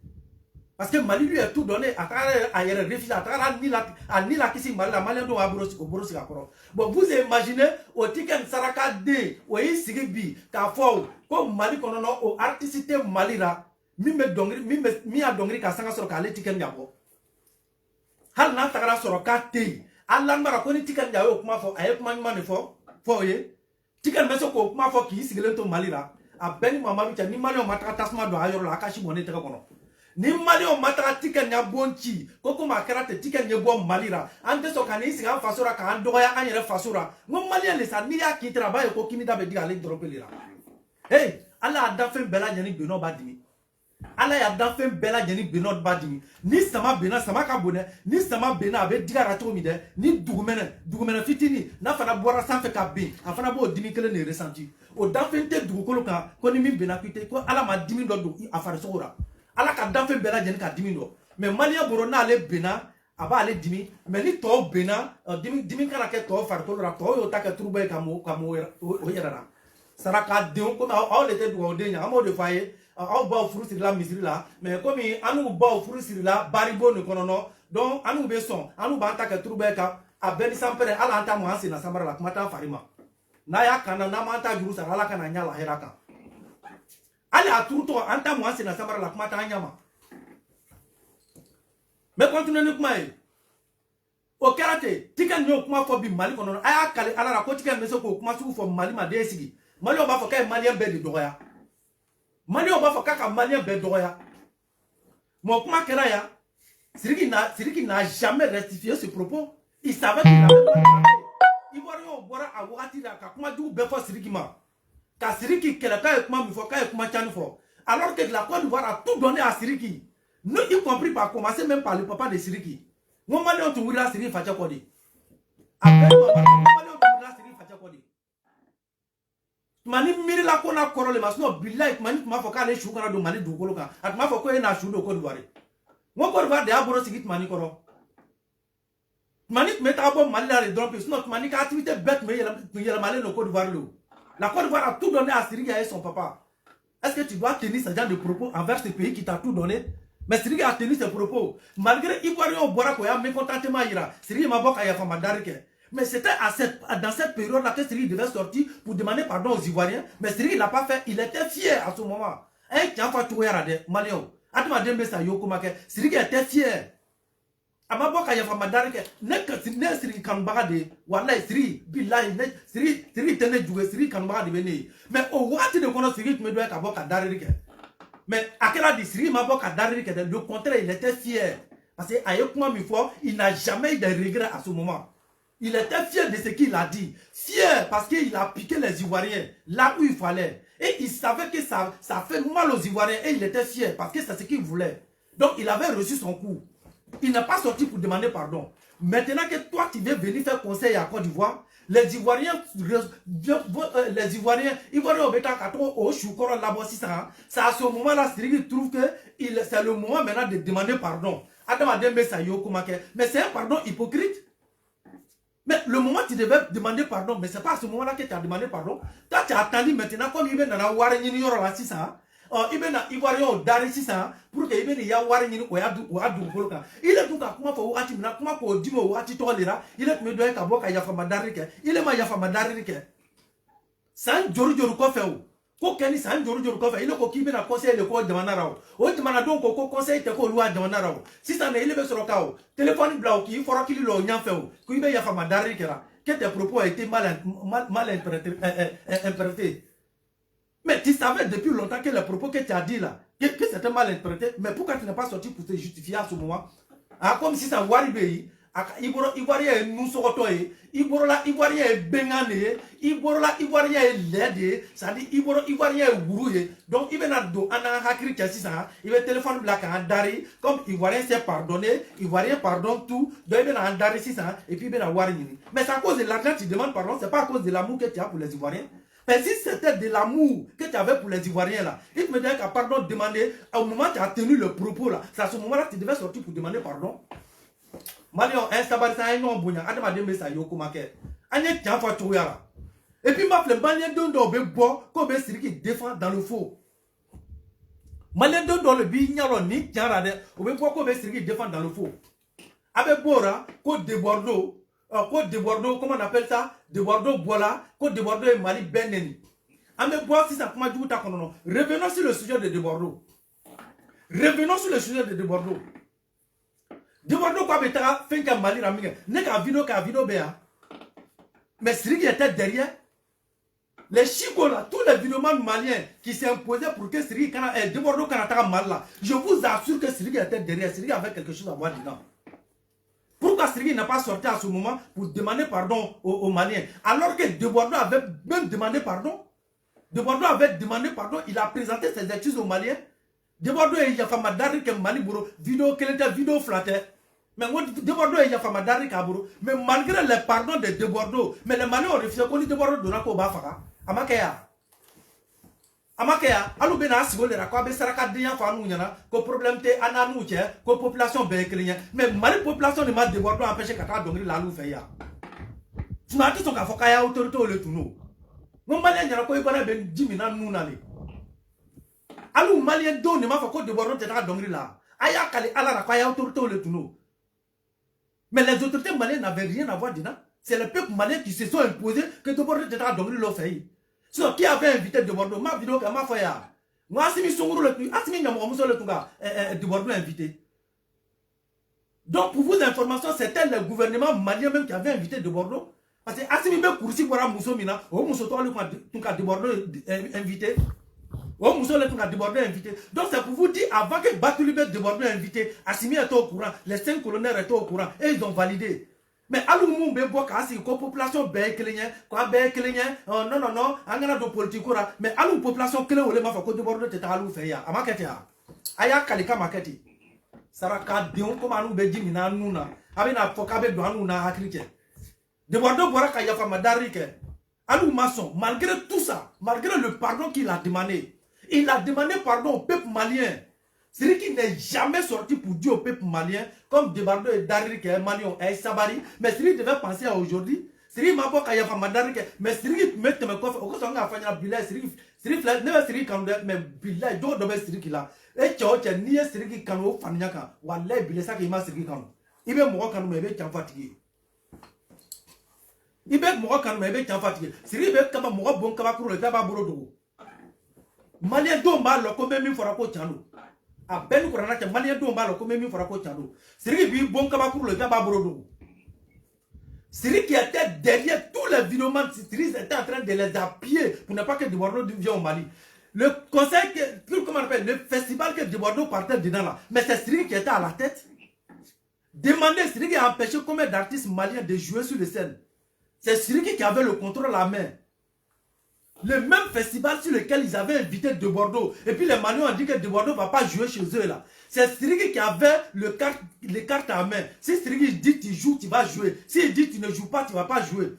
Parce que Mali lui a tout donné à travers ailleurs réfugiés, à travers Nila Kissi Mali, la Mali doit Boros Kakoro. Bon, vous imaginez au Tiken Saraka D, au Isigibi, Kafou, comme Mali Konono, au artistique Mali là. Mi a dongri ka sanga soro ka le Tiken Yabo. Hal na tagara soro ka te. Alan mara ko ni Tiken Yabo kuma fo aye kuma nyuma ne fo ye. Tiken meso ko kuma fo ki sigelen to Malira. A beni mama mi ni Mali o mataka tasma do ayoro la akashi bonne te kono. Ni Mali o mataka Tiken Yabonchi ko kuma karate Tiken Yabo Malira. Ante so kan isi ga fasora ka andoya anyere fasora. Mo Mali le sa ni ya ki travail ko kimi da be diga le dropper lira. Hey, ala da fe bela nyani beno badimi. Allah ya dafen bela jeni benot badimi ni sama bena sama ka bonne ni sama bena abe diga rato mi de ni dugumene fitini na fana bora sanfe ka be afana bo dimi kele ne ressenti o dafen te dugukolo kan ko ni min bena kwite ko ala ma dimi do afare sokora ala ka dafen bela jeni ka dimi do mais malia boro na ale bena aba ale dimi mais ni to bena dimi kana ke to far to ra to yo ta ke turbe ka mo o yera saraka de ko na o le te do de nya amo de faye au bas furu sur la misiri là mais comme anu bas furu sur la baribo ne konono donc anu be son anu ba ta ka turbe ka a beni sampere ala anta mo ansi na samara la kumata farima na ya kana na manta juru sa ala kana nyala heraka ala aturuto anta mo ansi na samara la kumata nyama mais continue ne kuma e o karate Tiken nyo kuma fo bi Mali konono aya kale ala ra ko Tiken meso ko kuma su fo Mali ma de sigi Mali o ba fo kay Malien be de doya Mali on va faire kaka Malien bedoya. Mon kuma kera ya. Siriki n'a jamais rectifié ce propos. Il savait qu'il avait pas parlé. Ivoirien au boira à Ouati la kakuma du befo Siriki ma. Ka Siriki keleka et kuma mifo ka et kuma chanfo. Alors que la Côte d'Ivoire a tout donné à Siriki. Nous y compris par commencer même par le papa de Siriki. Mon Malien tu voudras Siriki facha kodi. Après Malien tu voudras Siriki facha kodi. Mani miri la kona korole masno billahi mani ma foka le shukara do mani du koloka at ma foko ena shudo ko duware mo ko duware de aboro sigit mani koro mani meta bo mali la drop not mani ka activité bête me yela mali no ko duware lo la Côte d'Ivoire a tout donné à Siriki et son papa. Est-ce que tu dois tenir ce genre de propos envers ce pays qui t'a tout donné? Mais Siriki a tenu ses propos malgré Ivoirien au boira ko ya mécontentement ira Siriki ma boka ya fama darike. Mais c'était dans cette période-là que Siriki devait sortir pour demander pardon aux Ivoiriens. Mais Siriki ne l'a pas fait. Il était fier à ce moment. Et qui a fait tout Malien. Atma Dembe sa Yokomake. Siriki était fier. Amabo ka yafa madari ke ne siri kan baga de wallahi siri billahi ne siri tene juge siri kan baga de bene mais au wati de kono siri tu me doit ka boka dari ke mais akela di siri ma boka dari ke le contraire il était fier parce que avec moi mi fois il n'a jamais eu de regret à ce moment. Il était fier de ce qu'il a dit, fier parce qu'il a piqué les Ivoiriens là où il fallait et il savait que ça fait mal aux Ivoiriens et il était fier parce que c'est ce qu'il voulait. Donc il avait reçu son coup. Il n'est pas sorti pour demander pardon. Maintenant que toi, tu viens venir faire conseil à Côte d'Ivoire, les Ivoiriens, Ivoiriens au béta au choukoro là-bas, c'est à ce moment-là, ils trouvent que c'est le moment maintenant de demander pardon. Mais c'est un pardon hypocrite. Mais le moment où tu devais demander pardon, mais ce n'est pas à ce moment-là que tu as demandé pardon. Toi, tu as attendu maintenant, comme il y a dans la Warren, il y a ibena Ivoirien dari sisa pour que ibena ya wari nyini o ya du boloka ile tuka kuma fo wakati mina kuma ko dimo wakati to lera ile me do ka boka ya fa madari ke ile ma ya fa madari ke san joru ko fe ko keni san joru ko fe ile ko kibena conseil le ko demana rawo o demana donc ko conseil te ko loi demana rawo sisa ne ile be soro ka o téléphone bla ki foro ki lo nya fe o ko ibe ya fa madari ke la que tes propos a été mal interprétés. Mais tu savais depuis longtemps que les propos que tu as dit là, que c'était mal interprété, mais pourquoi tu n'es pas sorti pour te justifier à ce moment? Ah, comme si ça Waribé, Ivoirien est nous sortoyé, Ivoirien est bengané, Ivoirien est laidé, ça dit Ivoirien est brouillé. Donc il vient d'où on a hakri ça, il va téléphone black à Dari, comme Ivoirien s'est pardonné, Ivoirien pardonne tout, donc il vient à Dari ça, et puis il vient à Warini. Mais c'est à cause de l'argent que tu demandes pardon, c'est pas à cause de l'amour que tu as pour les Ivoiriens. Mais si c'était de l'amour que tu avais pour les Ivoiriens là, il te me disait qu'à pardon demander, au moment où tu as tenu le propos là, c'est à ce moment là que tu devais sortir pour demander pardon. Malion, un sabar ça un nom bouillant, adama dembe ça yoko make. Anye tiens fa touyara. Et puis ma flemme malien dondo be bo, ko be siri qui défend dans le faux. Malien dondo le bi nyalo ni tiens rade, o be bo ko be siri qui défend dans le faux. Abe bora ko de Bordeaux. Côte de Bordeaux, comment on appelle ça? De Bordeaux, voilà. Côte de Bordeaux et Mali, Beneni. Si ça revenons sur le sujet de Bordeaux. Revenons sur le sujet de Bordeaux. De Bordeaux, quoi, mais t'as fait qu'un Mali, n'est qu'un vidéo béa. Mais c'est qui était derrière. Les chicots là, tous les vidéomans maliens qui s'est imposé pour que Syrie, de Bordeaux, Canada, mal là. Je vous assure que Syrie était derrière. Syrie avait quelque chose à voir dedans. Pourquoi Syrie n'a pas sorti à ce moment pour demander pardon aux Maliens? Alors que De Bordeaux avait même demandé pardon. De Bordeaux avait demandé pardon, il a présenté ses excuses aux Maliens. De Bordeaux et Yafama Dari que Mali Bouro, vidéo qu'elle était vidéo flatteur. Mais De Bordeaux et Yafama Dari Kaburo, mais malgré les pardons de Bordeaux, mais les Maliens ont refusé qu'on dit De Bordeaux donna ko Bafaka. Amakea, alu bena si le rakwa be saraka diyan fa nu nyana ko problème te ananu che ko population be klinya mais mari population ne ma De Bordeaux empêcher kata dongri la lu fe ya. Tu n'as tout son ka foka ya autorité le tuno. Mon malien nyana ko ibana ben jimina nu na le. Alu malien do ne ma fa ko De Bordeaux te ta dongri la. Aya kali ala rakwa ya autorité le tuno. Mais les autorités maliennes n'avaient rien à voir dedans. C'est le peuple malien qui se sont imposés que De Bordeaux te ta dongri lo fe. So, qui avait invité De Bordeaux? Ma vidéo, ma foi, moi, Assimi Songoro le plus, Assimi Nyamomuso le Tunga, De Bordeaux invité. Donc, pour vos informations, c'était le gouvernement malien même qui avait invité De Bordeaux. Parce que Assimi Be Koursi Bora Mousso Mina, au Mousso Toa le Tunga De Bordeaux invité. Au Mousso le Tunga De Bordeaux invité. Donc, c'est pour vous dire, avant que Batoulibe De Bordeaux invité, Assimi était au courant, les 5 colonels étaient au courant, et ils ont validé. Mais à l'oumou be boka si ko population be kelenye quoi be kelenye non angana do politique ora mais à l'oumou population kele ole ma fa ko De Bordeaux te ta alou fe ya amakete ya aya kalika maketi saraka dion ko manu be jimi na nuna abina foka be do anu na hakrike De Bordeaux bora ka ya fa madari ke alou maçon malgré tout ça malgré le pardon qu'il a demandé il a demandé pardon au peuple malien. C'est qui n'est jamais sorti pour dire au peuple malien, comme De Bordeaux et Dari, qui est malien, et Sabari, mais Syrie devait penser à aujourd'hui. Syrie m'a pas qu'à Madari, mais Syrie met mes coffres, au cas où on a fait un billet, Syrie flash, never Syrie quand mais billet, d'autres de Syrie qui l'a. Et tu as ni Syrie qui quand on fanyaka, ou à l'air billet, ça qui m'a Syrie quand. Il veut mourir quand on m'avait été fatigué. Il veut mourir quand on m'avait été fatigué. Syrie veut quand on mourir bon, quand on le tabac bourreau. Malien d'eau mal, comme même il faudra qu'on tient. A ben Kourana, qui est malien d'on balo, comme mi fera ko tchado. Siri bi bon kaba pour le gaba brodo. Siri qui était derrière tous les vidéomans, Siri était en train de les appuyer pour ne pas que Debordo vienne au Mali. Le conseil, comment on appelle, le festival que Debordo partait dedans là, mais c'est Siri qui était à la tête. Demandez, Siri qui a empêché combien d'artistes maliens de jouer sur les scènes. C'est Siri qui avait le contrôle à la main. Le même festival sur lequel ils avaient invité De Bordeaux. Et puis les Maliens ont dit que De Bordeaux ne va pas jouer chez eux là. C'est Sirigi qui avait les cartes à main. Si Sirigi dit tu joues, tu vas jouer. S'il dit tu ne joues pas, tu ne vas pas jouer.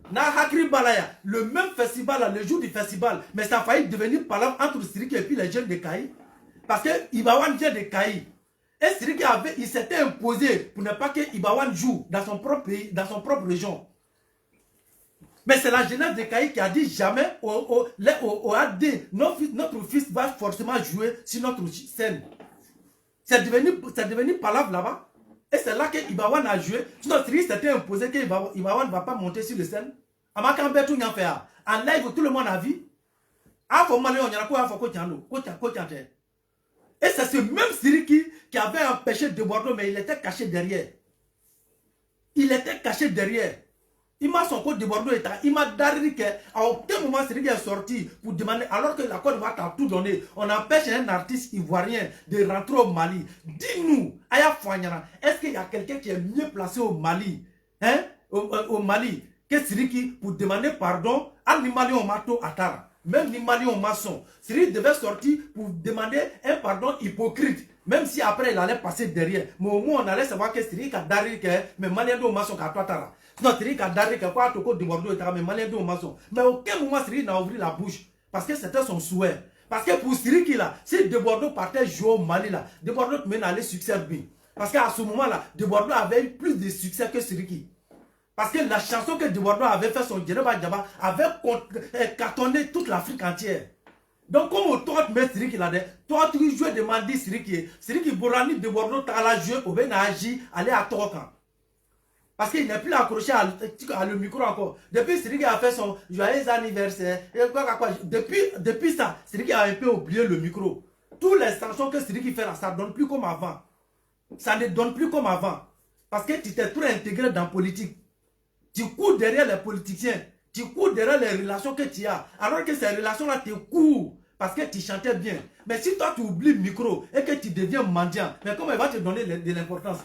Na Hakri Balaya, le même festival là, le jour du festival, mais ça a failli devenir parlant entre Sirigi et puis les jeunes de Kaï. Parce que Ibawan vient de Kaï. Et Sirigi il s'était imposé pour ne pas que Ibawan joue dans son propre pays, dans son propre région. Mais c'est la jeunesse de Kaï qui a dit jamais au AD, notre fils va forcément jouer sur notre scène. C'est devenu palabre là-bas. Et c'est là que Ibawan a joué. Sinon, Sirigi s'était imposé que Ibawan ne va pas monter sur la scène. En live, tout le monde a vu. Et c'est ce même Sirigi qui avait empêché De Bordeaux, mais il était caché derrière. Il était caché derrière. Il m'a son code de Bordeaux état. Il m'a dit qu'à aucun moment Sirigi est sorti pour demander, alors que la Côte d'Ivoire t'a tout donné, on empêche un artiste ivoirien de rentrer au Mali. Dis-nous, Aya Fouanyana, est-ce qu'il y a quelqu'un qui est mieux placé au Mali, hein, au Mali, que Sirigi pour demander pardon à Nimali Omato Atara, même Nimali Omason. Sirigi devait sortir pour demander un pardon hypocrite. Même si après il allait passer derrière. Mais au moins on allait savoir que Sirigi a daré que mais Malien Omason a Atara. Non, Sirigi a daré que quoi Toko de Bordeaux et mais Malien Omason. Mais aucun moment Sirigi n'a ouvert la bouche. Parce que c'était son souhait. Parce que pour Sirigi là, si De Bordeaux partait jouer au Mali là, De Bordeaux mène à aller succès bien. Parce qu'à ce moment là, De Bordeaux avait eu plus de succès que Sirigi. Parce que la chanson que De Bordeaux avait fait son Djereba Djaba avait cartonné toute l'Afrique entière. Donc, comme toi, tu mets Sirigi là-dedans, toi, tu joues de Mandi Sirigi Bourani De Bordeaux, tu as joué au Benaji, aller à Tokan. Parce qu'il n'est plus accroché à le micro encore. Depuis Sirigi a fait son joyeux anniversaire, depuis ça, Sirigi a un peu oublié le micro. Toutes les chansons que Sirigi fait là, ça ne donne plus comme avant. Ça ne donne plus comme avant. Parce que tu t'es trop intégré dans la politique. Tu cours derrière les politiciens. Tu cours derrière les relations que tu as. Alors que ces relations-là te courent. Parce que tu chantais bien. Mais si toi tu oublies le micro et que tu deviens mendiant, mais comment il va te donner de l'importance?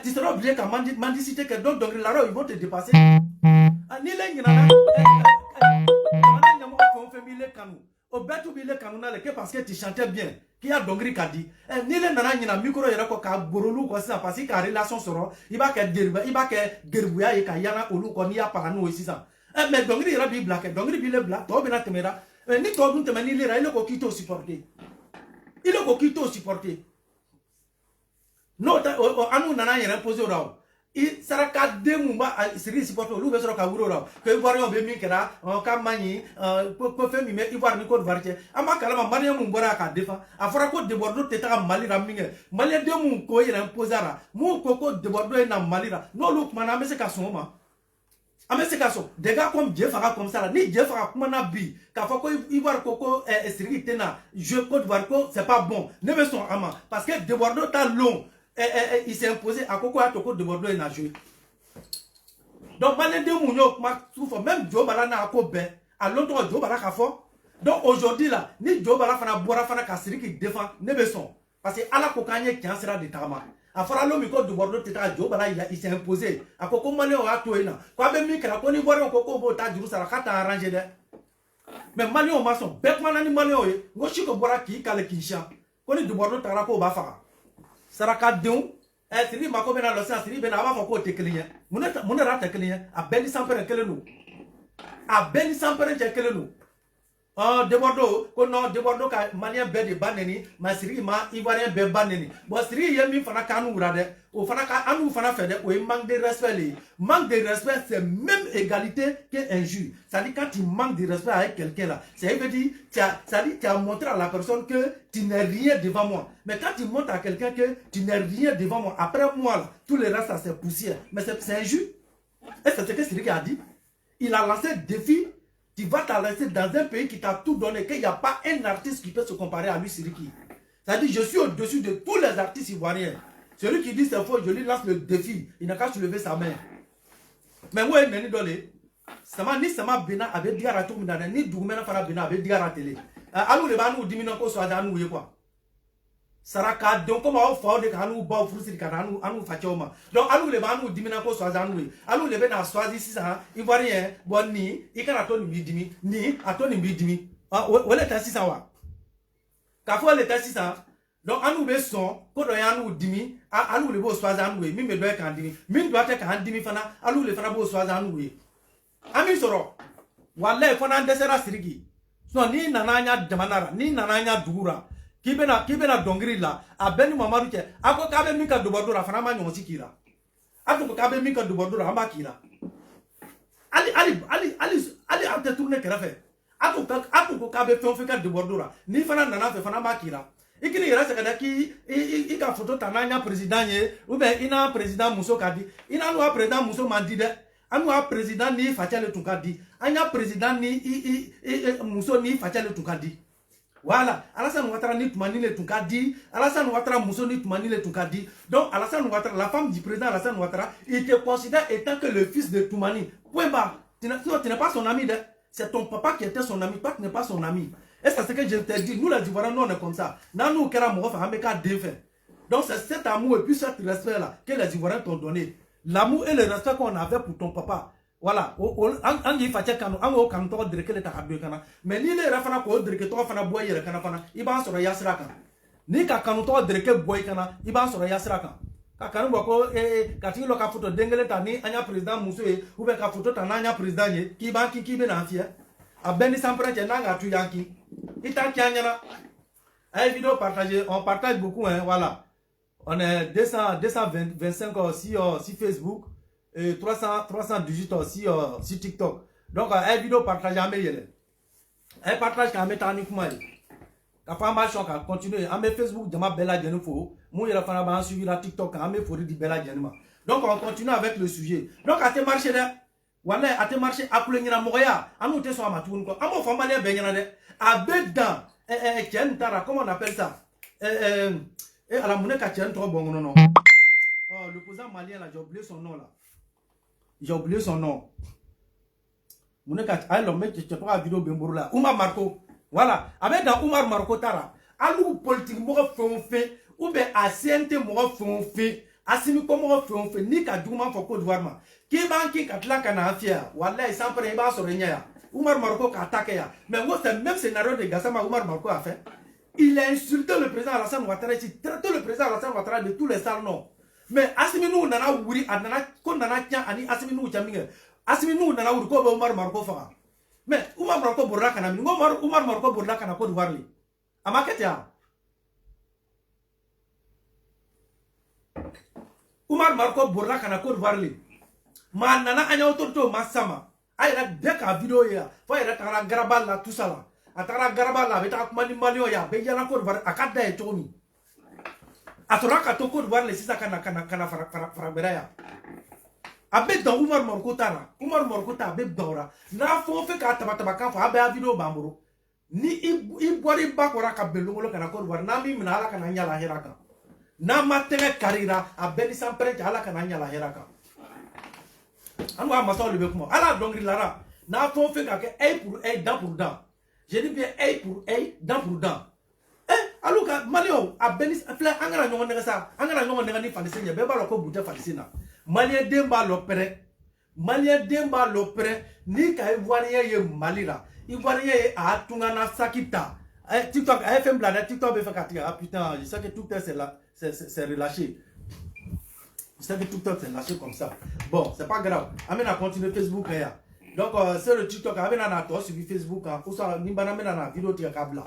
Tu seras oublié qu'à mendicité, que donc là ils vont te dépasser. Parce que tu chantais bien. Qui a dongri kadi. Ni le nana nyina micro yera ko ka borolu ko sa parce que relation soro, il va que derba, il va que gerbuya e ka yana olu ko ni apara no aussi ça. Mais dongri yera bi black, dongri bi le black, to be na temera. Ni to dun temani le ra il ko kito supporter. Il ko kito supporter. No anu nana yera poser raw. Il sera ka demumba Sirigi supporter lu be soro ka wuro raw. Que ivoirien be mi kera, ka mani ko fe mi me ivoire ni ko varche. Ama kala ma mani mu bora ka defa. Afara ko De Bordeaux teta Mali raminge. Mali de mu ko yera posara. Mu ko De Bordeaux na Mali ra. No lu mana me se ka soma. Ame se ka so. Des gars comme Dieu fera comme ça là. Ni Dieu fera comme na bi. Ka fa ko ivoire koko Sirigi tena. Je Côte d'Ivoire ko c'est pas bon. Ne me son ama parce que De Bordeaux ta long. Il s'est imposé à Coco à Toko De Bordeaux et n'a joué. Donc, même Joe Bala n'a pas ben. À longtemps, Joe Bala a fort. Donc, aujourd'hui, là, ni Joe Bala fana boira fana Kassiri qui défend, ne besoin. Parce que à la cocagne qui en sera de Tama. À faire l'homme de Bordeaux, Joe Bala, il s'est imposé. À Coco Malé, on a tout et là. Quoi, même Mika, qu'on y voit un Coco Bota, du Sara, Kata arrangé là. Mais Malé, on maçon, Beckman ani Malé, Moshiko Bora qui, Kale Kinsha. Qu'on est de Bordeaux, Tarako Bafara. Saraka Deon, Sirigi Mako Bena Losan, Sirigi Bena Ava Foko Tekelian, Munera Tekelian, a Benny Sampere Kelenu. A Benny Sampere Kelenu. De Bordeaux, non, De Bordeaux, Malien Bedi Baneni, ma Sirigi ma Ivoirien Be Baneni. Bon, Sirigi Yemi Fanakanu Rade, ou Fanaka Anou Fanafede, ou il manque de respect. Manque de respect, c'est même égalité qu'injure. Ça dit quand tu manques de respect avec quelqu'un là, ça veut dire, ça dit tu as montré à la personne que tu n'es rien devant moi. Mais quand tu montres à quelqu'un que tu n'es rien devant moi, après moi là, tout le reste ça c'est poussière. Mais c'est injure. Et c'est ce que Sirigi a dit. Il a lancé un défi. Tu vas te lancer dans un pays qui t'a tout donné, qu'il n'y a pas un artiste qui peut se comparer à lui, Sirigi. C'est-à-dire, je suis au-dessus de tous les artistes ivoiriens. Celui qui dit c'est faux, je lui lance le défi. Il n'a qu'à soulever sa main. Mais moi, je suis donné. Ni sama bena avec diara tout mina ni doumena fara bena avec diara télé. Alou le banu dimina ko so adanu ye quoi. Saraka donc comme on fa de kanu ba frusi kananu anu fachoma. Donc alou le banu dimina ko so adanu ye. Alou le bena soisi 600 ivoirien bonni ikana to ni dimi ni atoni mi dimi. Wala ta 600 wa. Ka fo le ta 600. Donc anu be son ko do yanu dimi alou le bo so adanu ye mi me do e kan dimi. Mi do ate kan dimi fana alou le fana bo so adanu ye. Ami soro wallahi fana ndesera sirigi so ni nananya jamanara ni nananya dugura kibena dongri la abeni mamaru ke ako kabe mika dubodura fana ma nyonsi kira ako kabe mika dubodura amba kira ali ate tourner kerafe ako kabe fenfeka dubodura ni fana nana fe fana ma kira ikini yera sekada ki ika photo tananya president ye ou bien ina president muso kadi ina no president muso mandide anu a président ni fachale tukadi anya président ni muso ni fachale tukadi voilà Alassane Ouattara ni tumani le tukadi Alassane Ouattara muso ni tumani le tukadi donc Alassane Ouattara la femme du président Alassane Ouattara il te considère étant que le fils de Toumani point barre tu n'es pas son ami c'est ton papa qui était son ami toi tu n'es pas son ami et c'est ce que je te dis nous les Ivoiriens nous on est comme ça nous kera mo fa ameka défait donc c'est cet amour et puis ce respect là que les Ivoiriens t'ont donné. L'amour et le respect qu'on avait pour ton papa. Voilà. On y fait quand on a quand on dirait que les kana. Mais ni les rafana ko dirait que toi fana boyer kana fana. Iban sura yasra kan. Ni ka quand on dirait que boy kana. Iban sura yasra kan. Ka kanu bako kati lo ka photo dengele tani anya président Moussou ou be ka photo tani anya président ye. Ki ban ki be na fie. A beni sampre tena nga tu yanki. Ita kianyana. Ay vidéo partagée, on partage beaucoup hein, voilà. On est 225 aussi sur Facebook et 318 aussi sur TikTok. Donc, une vidéo partagée à mes un partage à mes tani kumai. Quand on va continuer à mes Facebook de ma bella genufo, moi il a fait suivi la TikTok à mes fourris de bella genuma. Donc, on continue avec le sujet. Donc, à te marcher là, voilà, à te marcher à Poulengina Moria, à nous te soit ma tourne, à mon famille Benyanade, à Bedan, comment on appelle ça? Et à la monnaie qui trop bon non. Le président malien là, j'ai oublié son nom là. J'ai oublié son nom. Monnaie qui l'homme qui te prend la vidéo Bembourou là. Oumar Marco. Voilà. Avec dans Oumar Marco Tara. Alou politique moi fait ou bien à CNT moi fait. Asimi comme moi fait ni ka douma faut Côte d'Ivoire ma. Qui banki katla kana fier. Wallahi sans prendre ba so renya. Oumar Marco ka attaqué ya. Mais moi c'est le même scénario de Gassama Oumar Marco a fait. Il a insulté le président Alassane Ouattara, il traité le président Alassane Ouattara de tous les sales noms. Mais Assiminou nana wuri anana ko nana tian ani Assiminou jaminga. Assiminou nana wuri ko Oumar Marco fara. Mais Oumar Marco borla kana mi Oumar Marco borla kana Côte d'Ivoire li. Amaketia. Oumar Marco borla kana Côte d'Ivoire li. Ma nana anya otorto masama. Ayra deka vidéo ya. Fa ira tara garabal la tout ça là. Atara garaba la beta kumani malio ya be yala ko bar akada e tomi atora ka to ko bar le sisa kana fara beraya abe dans Oumar Marco Tara Oumar Marco ta be dora na fo fe ka taba ka fa be video bamburu ni i bori bakora ka belungolo kana ko bar na mi minala kana nyala heraka na matenge karira abe ni sampre ala kana nyala heraka anu amaso le be kuma ala dongri lara na fo fe ka ke pour dent pour dent. Je dis bien œil pour œil, dent pour dent. Alors que Malio a béni, angara nyongo negasa, angara nyongo negani falisenya, beba loko bute falisina. Malien demba l'opéré, Malien demba l'opéré, ni ka ivoirien ye malira, ivoirien ye a tungana sakita. TikTok, FM blada, TikTok be fakatia. Ah putain, je sais que tout c'est relâché. Je sais que tout c'est lâché comme ça. Bon, c'est pas grave. Amène à continuer Facebook là. Donc c'est le TikTok avec un acteur sur Facebook ou ça ni baname na vidéo tia kabla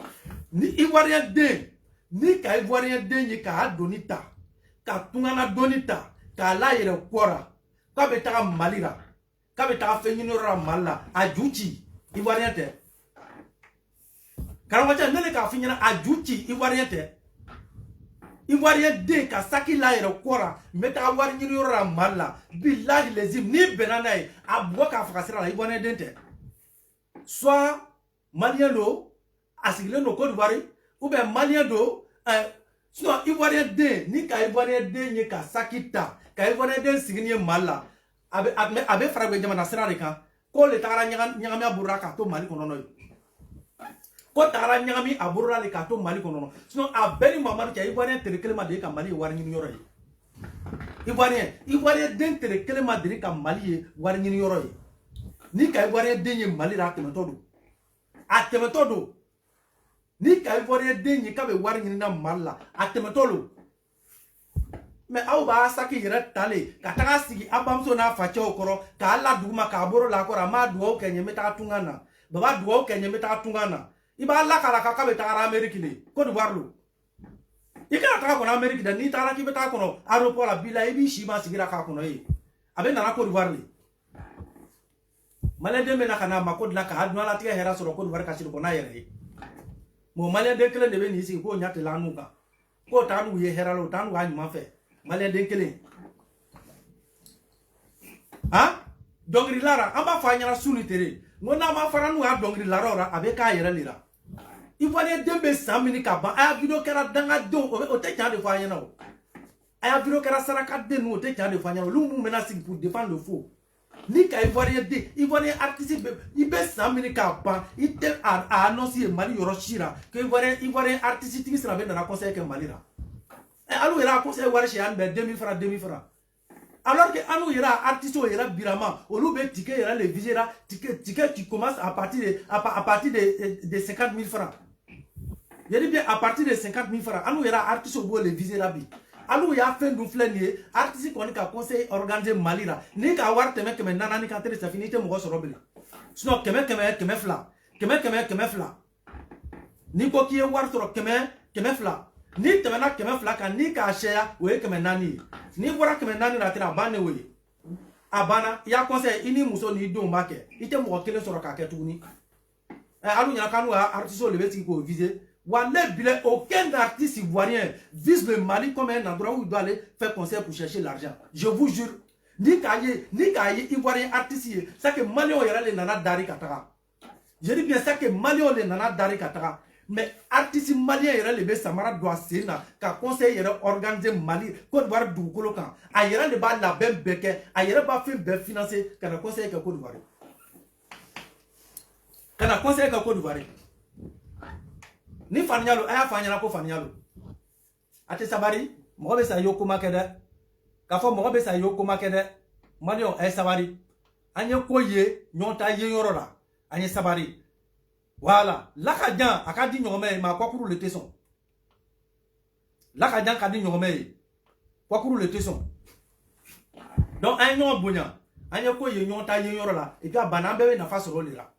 ni ivoirien de ni ka ivoirien de ni ka donita ka tungana donita ka la yere kwora ka beta malira ka beta fenyino ra malla ajuchi ivoirien te karawacha nele ka fenyina ajuchi ivoirien te ivoirien de ka saki la yere kwora meta awari nyino ra malla billahi lezim ni benanai abwa ka fakasira la ivoirien dente soit malien do asigile no Côte d'Ivoire ou bien malien do Sinon, Ivoirien D, ni ka Ivoirien D, ni ka Sakita, ka Ivoirien D, signé Mala, abe fragment de Manasera, ko le Tara Nyamia Buraka, to Mali Konono. Ko Tara Nyami Abura, le Kato Mali Konono. Sinon, a Benny Maman, qui a Ivoirien Télécléma de Mali, Warning Yoroy. Ivoirien D, Télécléma de Mali, Warning Yoroy. Ni ka Ivoirien D, Mali, Ratemetodo. Atemetodo. Ni ka Ivoirien D, ni ka be Warning Mala, Atemetolo. Mais aw ba saki yere tale ka taga sigi abamso na fache okoro ka ala duguma ka boro la kora ma duwo kenye meta tungana baba duwo kenye meta tungana iba la kala ka be taga America le ko du warlo ikara taga ko na America da ni taga ki beta kono aeroport la bila ibi shima sigira ka kono e abe na ko du warle malade me na kana makod la ka aduna la tiga hera soro ko du war ka shiro ko na yere mo malade kele de be ni sigi ko nyate la nuka ko tanu ye hera lo tanu wa nyuma fe Malien denkele. Hein? Dongri lara, amba fanyara suni tere. Ngona ma faranu a dongri lara ora avec a yera lira. Ivoirien dembe samini kaba, aya video kera danga don, o te de fanyana o. Aya video kera saraka de nou, o te de fanyana o. Lumu menacing pour défendre le faux. Ni ka Ivoirien de, Ivoirien artiste, ibe samini kaba, ite a annoncé Mali Yoroshira, que Ivoirien artiste qui sera dans la conseil que Malira. Alors il a conseillé Warshi Anbe 2000 francs. Alors que Anou ira artiste ira birama, au lieu de ticket ira le visera, ticket qui commence à partir de 50 000 francs. Je dis bien à partir de 50 000 francs. Anou ira artiste au bout le visera bi. Anou ya fait nous flâner, artiste qu'on a conseillé organiser Malira. Ni ka war teme que maintenant ni quand c'est fini te mo so robele. Sinon keme fla. Ni ko ki war so keme fla. Ni temena keme flaka ni ka share we keme nani ni bora keme nani na tira bane we abana ya conseil ini muso ni do make ite mo kele soro ka ketuni alu nya kanu artiste le beti ko viser wale bile aucun artiste ivoirien vise le Mali comme un endroit où il doit aller faire concert pour chercher l'argent. Je vous jure ni kaye ivoirien artiste ça que Malien yera le nana dari kataka. Je dis bien ça que Malien le nana dari kataka. Mais artiste malien yera le be samara doit sena ka conseil yera organiser Mali Côte d'Ivoire du kolokan a yera le ba la ben beke a yera ba fait ben financer kana conseil ka Côte d'Ivoire kana conseil ka Côte d'Ivoire ni fanyalo aya fanyala ko fanyalo ate sabari mo be sa yoko makede ka fo mo be sa yoko makede malio ay sabari anye ko ye nyonta ye yorora anye sabari. Voilà, l'Acadien a dit nyomé ma quoi pour le tesson. L'Acadien a dit nyomé quoi pour le tesson. Donc un yon bonya, un yoko yon ta yon là et puis a banambe na face role là.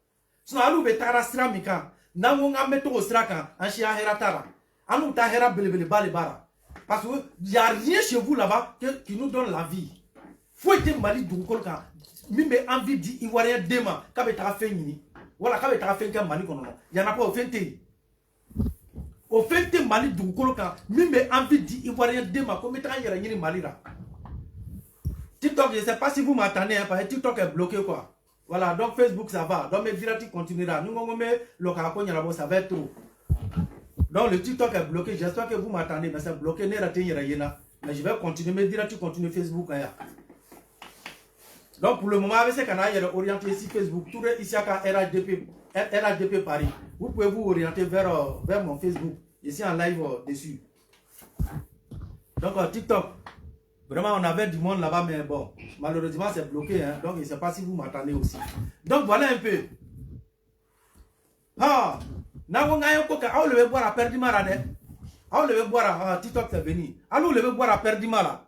Sinon alu betara stramika, na wonga meto straka, un chia heratara. Anu ta hera belebele balibara. Parce que y a rien chez vous là-bas qui nous donne la vie. Faut être Mali dunkolka, mimbe envie di ivoirien dema, kabeta fait nini. Voilà, quand tu as fait un Mali, il y en a pas au 20. Au 20 Mali, du coup, même envie d'ivoirien demain, comme tu as dit Mali là. TikTok, je ne sais pas si vous m'attendez, parce que TikTok est bloqué quoi. Voilà, donc Facebook ça va. Donc mes direct continuera. Nous, on met le caracon, ça va être trop. Donc le TikTok est bloqué. J'espère que vous m'attendez, mais c'est bloqué. Mais je vais continuer, mes direct continuer Facebook. Donc pour le moment, avec ce canal, il est orienté ici Facebook, tout ici à RHDP Paris. Vous pouvez vous orienter vers mon Facebook, ici en live dessus. Donc TikTok, vraiment on avait du monde là-bas, mais bon, malheureusement c'est bloqué, hein, donc je ne sais pas si vous m'attendez aussi. Donc voilà un peu. Ah, on le veut boire à perdre mal, on le veut boire à TikTok c'est venu. On le veut boire à perdre mal.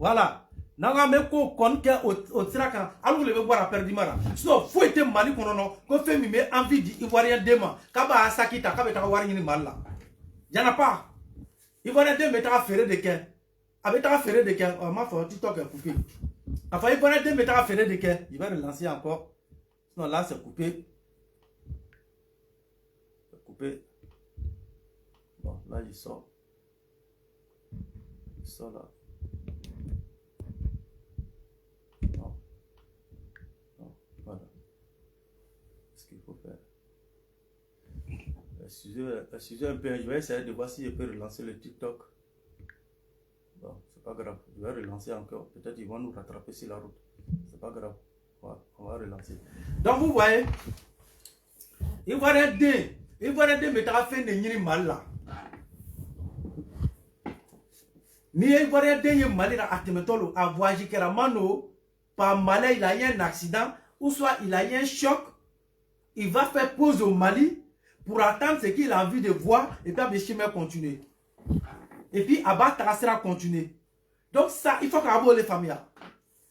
Voilà. Nanga meko konke au traka alu le boire à perdre mara so faut être Mali konono ko fait mi me envie di ivoirien dema kaba sakita kaba ta wari ni malla yana pas ivoirien dema ta ferré de quai avec ta ferré de quai ma foi TikTok est coupé enfin ivoirien dema ta ferré de quai il va relancer encore sinon là c'est coupé bon là il sort là. Voilà. Ce qu'il faut faire. Excusez un peu, je vais essayer de voir si je peux relancer le TikTok. Bon, c'est pas grave, je vais relancer encore. Peut-être ils vont nous rattraper sur la route. C'est pas grave, on va relancer. Donc vous voyez, il va aider mais t'as fait des mal là. Ni il va aider mal là à te mettre à voyager mano par Mali, il a eu un accident ou soit il a eu un choc. Il va faire pause au Mali pour attendre ce qu'il a envie de voir et puis Abishime continuer. Et puis Abba sera continuer. Donc ça, il faut qu'Abo les familles.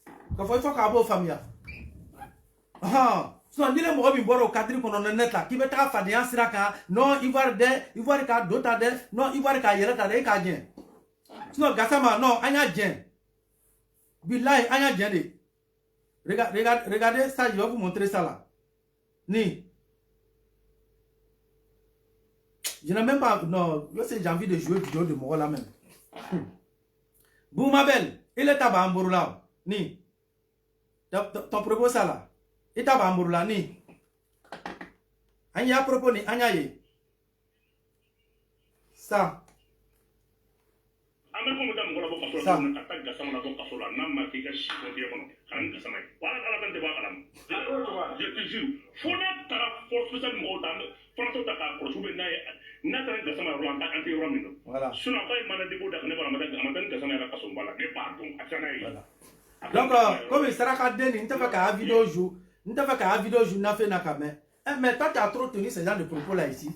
Il faut qu'Abo les familles. Sinon, il y a des gens qui ont cadre qu'on a net là, qui veut faire des ansiraka, non, il va y d'autres de, non, il va y avoir des cadien. Sinon, Gassama, non, il y a bien. Billahi, il y a bien. Regardez ça, je vais vous montrer ça là. Ni. Je n'ai même pas. Non, j'ai envie de jouer vidéo de moi là même. Boumabel, il est à Bambourla. Ni. Ton propos ça là. Il est à Bambourla. Ni. Anya propos ni. Anya ye. Ça. Ça. Je te jure, faut not force spéciale voilà. Voilà. Donc, comme il sera cadé, il ne fait qu'à vidéo jour, il ne fait qu'à vidéo jour, n'a fait n'a qu'à mais toi, tu as trop tenu ce genre de propos là ici.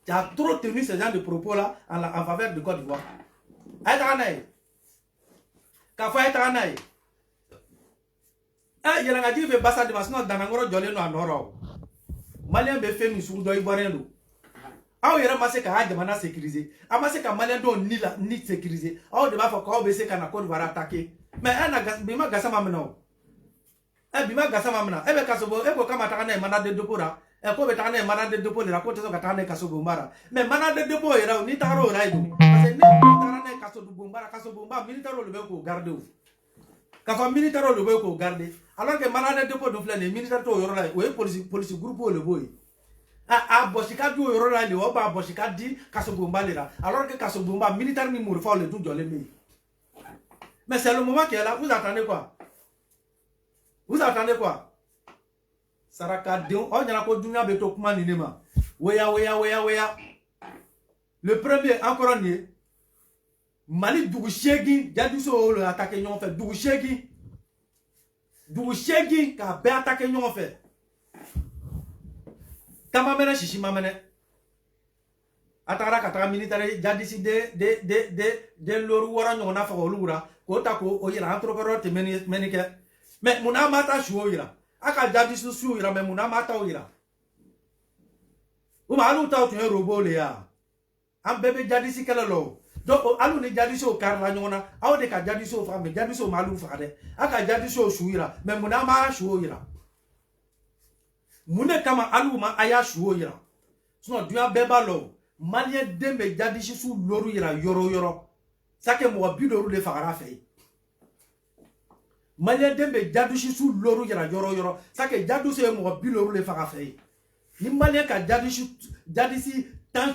Tu as trop tenu ce genre de propos là en faveur de Côte d'Ivoire. Aïe, Kafa aïe. Ah, il y a un gars qui veut passer de masse dans un jolé no anoro. Malien be fait nous sur doy boireno. Ah, il y a massé ka de mana sécurisé. Ah, massé ka malien don ni sécurisé. Ah, de ma fa ko be se kana Côte d'Ivoire attaquer. Mais ana bima gasa mamno. Bima gasa mamna. Be kasobo ko kama takana mana de dopora. Ko be takana mana de dopo le raconte so katana kasobo mara. Mais mana de dopo era ni taro raido. Parce que ne takana kasobo mara kasobo mara militaire le be ko garder. Kafa militaire le be ko garder. Alors que malade de dépôt de flâne, militaire to yoro la, oui police groupe le boy. Boshika du yoro la, le oba boshika di kasobomba là. Alors que kasobomba militaire ni mourfa le tout jolé mais. Mais c'est le moment qui est là. Vous attendez quoi? Vous attendez quoi? Saraka dion, on y a ko dunya beto kuma ni nema. Weya. Le premier encore un nier. Mali Dougouchegi, Diaduso le attaqué nyon fait Dougouchegi ka be attaqué nyon fait. Tamamene shishi mamene. Atara katara militaire Diadisi de loru wara nyon na fa olura. Ko ta ko oyira entrepreneur te menike. Mais muna mata shuoira. Aka Diadisi shuoira mais muna mata oira. Uma alu ta o tun robot le ya. Am bebe Diadisi kala lo. Donc, alou ne jadi so karla nyona, aw de ka jadi so fa me jadi so malu fa de. Aka jadi so shuira, mais muna ma shuira. Mune kama alou ma aya shuira. Sinon duya beba lo, malien dembe jadi su loru ira yoro. Sake mo bi loru de fa fe. Malien dembe jadi su loru ira yoro. Sake jadi so mo bi loru de fa fe. Ni malien ka jadi si tant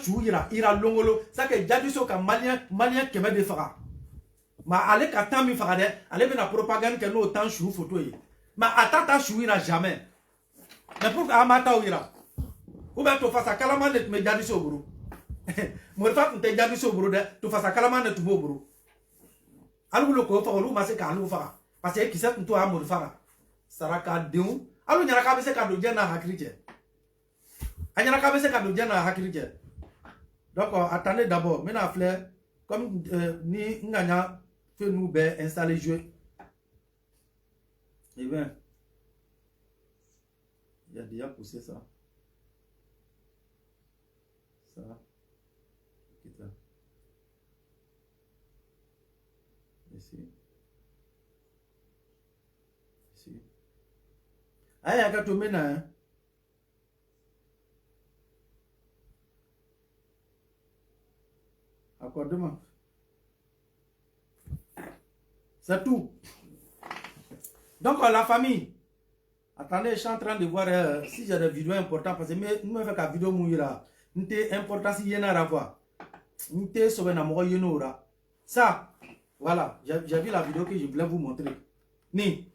ira longolo ça que jadiso ka malien keme de fara ma ale ka tant mi fara de ale be na propagande que no tant chou photo yi ma atata chou ira jamais mais pour amata ira ou ben to face à kalama net me jadiso buru mo fa te jadiso buru de to face à kalama net bo buru alu lo ko fa lu ma se ka alu fara parce que qui ça to a mo fara saraka deun alu nyara ka be se ka do jena hakriche anyara ka be se ka do jena hakriche. Donc, attendez d'abord. Maintenant, Flair, comme ni Nganya fait nous installer jeu. Eh bien, il a déjà poussé ça. Ça. Ici. Ah, il y a un maintenant. Accordement. C'est tout. Donc la famille. Attendez, je suis en train de voir si j'ai des vidéos importantes parce que nous me fait qu'à vidéo mouillera. N'te importance yena rava. N'te sauvé na mo yenora. Ça, voilà, j'ai vu la vidéo que je voulais vous montrer. Ni.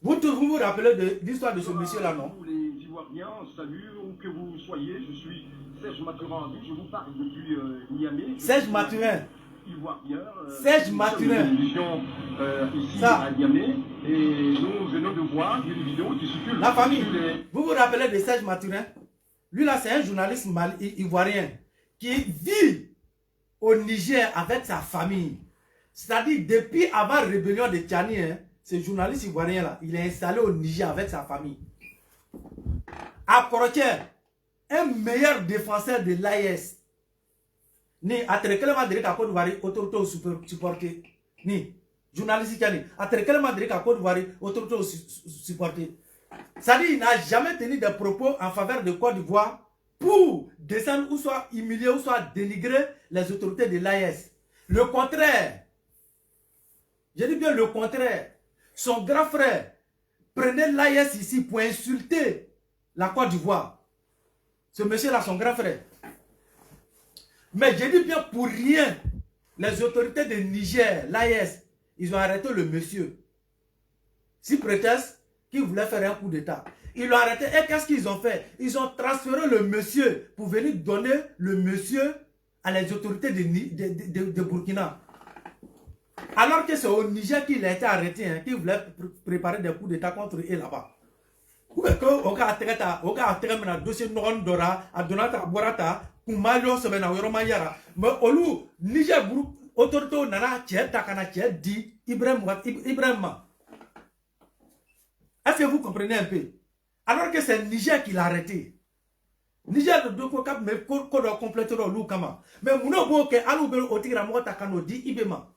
Vous vous rappelez de l'histoire de ce monsieur-là, non? Tous les Ivoiriens, salut, où que vous soyez, je suis Serge Mathurin, je vous parle depuis Niamey. Serge Mathurin. Ivoirien. Serge Mathurin. Ici à Niamey, et nous venons de voir une vidéo qui circule. La famille, vous vous rappelez de Serge Mathurin? Lui là, c'est un journaliste ivoirien qui vit au Niger avec sa famille. C'est-à-dire, depuis avant la rébellion de Tchani, hein, ce journaliste ivoirien là, il est installé au Niger avec sa famille. À Korotier, un meilleur défenseur de l'AES. Ni à Terekele Madrid à Côte d'Ivoire, autorité supporté. Ni journaliste Tchani, à Terekele Madrid à Côte d'Ivoire, autorité supporté. C'est-à-dire, il n'a jamais tenu des propos en faveur de Côte d'Ivoire pour descendre ou soit humilier ou soit dénigrer les autorités de l'AES. Le contraire. Je dis bien le contraire. Son grand frère prenait l'AES ici pour insulter la Côte d'Ivoire. Ce monsieur-là, son grand frère. Mais je dis bien pour rien, les autorités de Niger, l'AES, ils ont arrêté le monsieur. Si prétexte qu'il voulait faire un coup d'État. Ils l'ont arrêté. Et qu'est-ce qu'ils ont fait? Ils ont transféré le monsieur pour venir donner le monsieur à les autorités de Burkina. Alors que c'est au Niger qu'il a été arrêté, hein, qu'il voulait préparer des coups d'État contre eux là-bas. Ou est-ce qu'on a atterri un dossier Ndora, à Donata Borata, Kumalio Semena, Yara. Mais au lieu, Niger, autorité, Nana, Tchè, Takana, Tchè, dit Ibrahim. Est-ce que vous comprenez un peu? Alors que c'est Niger qui l'a arrêté. Niger de deux cas, mais qu'on complète le loup kama. Mais mon beau que Aloubel Otigra Motakano dit Ibema.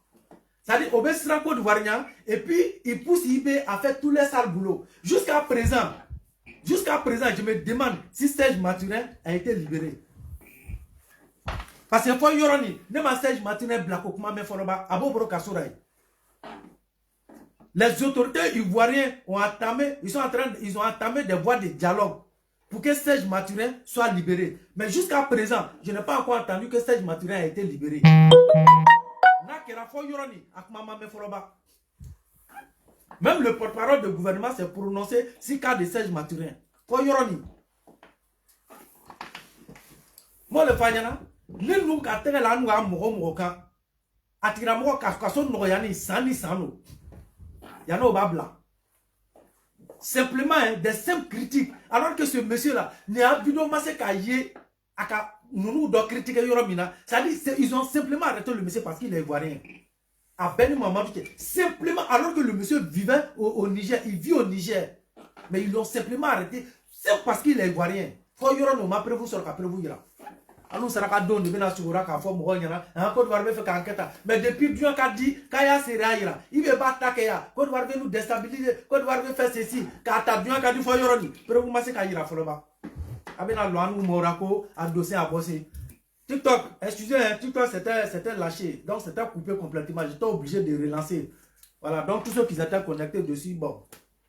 C'est-à-dire, Obé sera Côte d'Ivoirien, et puis il pousse Ibé à faire tous les sales boulots. Jusqu'à présent, je me demande si Serge Mathurin a été libéré. Parce que faut Yoroni, ne ma Serge Mathurin Blako Kuma Meforoba, Abobro Kasouray. Les autorités ivoiriennes ont entamé des voies de dialogue pour que Serge Mathurin soit libéré. Mais jusqu'à présent, je n'ai pas encore entendu que Serge Mathurin a été libéré. Même le porte-parole du gouvernement s'est prononcé sur le cas de Serge Mathurin. Moi, le Fanyana, nous avons simplement des simples critiques. Alors que ce monsieur-là, nous doit critiquer Yoromina. C'est-à-dire ils ont simplement arrêté le monsieur parce qu'il est ivoirien. À Beni Maman, simplement, alors que le monsieur vivait au Niger, il vit au Niger. Mais ils l'ont simplement arrêté, c'est parce qu'il est ivoirien. Faut Yorom, m'a prévu sur la prévu. Alors, ça n'a donné de Benasura, qu'à fond, Mourania, un code va faire enquête. Mais depuis Dieu a dit, Kaya Seraïra, il veut pas attaquer, code va nous déstabiliser, code va faire ceci, car t'as Dieu a dit, faut Yoroni, prévu Massé Kaira Foloba. Abena Loanou Morako a dossier à bosser. TikTok, excusez, TikTok c'était lâché, donc c'était coupé complètement. J'étais obligé de relancer. Voilà, donc tous ceux qui étaient connectés dessus, bon,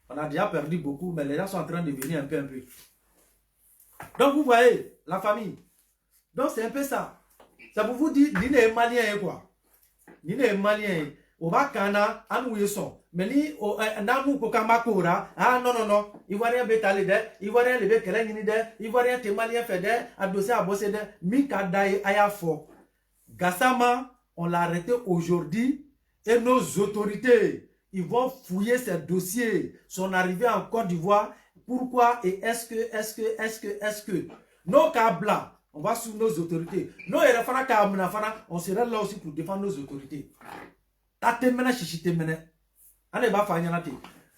on a déjà perdu beaucoup, mais les gens sont en train de venir un peu. Donc vous voyez, la famille. Donc c'est un peu ça. Ça vous dit, Nine est malien quoi. Nine est malien. Au Bakana, Anou son. Mais ni au Namu Kokamakura, ah non, Ivoirien bétalé de, Ivoirien levé Kélenini de, Ivoirien témalien fait de, adossé à bosser de, Mikadaï Ayafo. Gassama, on l'a arrêté aujourd'hui et nos autorités, ils vont fouiller ces dossiers, son arrivée en Côte d'Ivoire. Pourquoi et est-ce que nos câbles, on va sous nos autorités. Nos Erafana Kamunafana, on sera là aussi pour défendre nos autorités. Tatemena chichitemena. Ane ba fanyanati.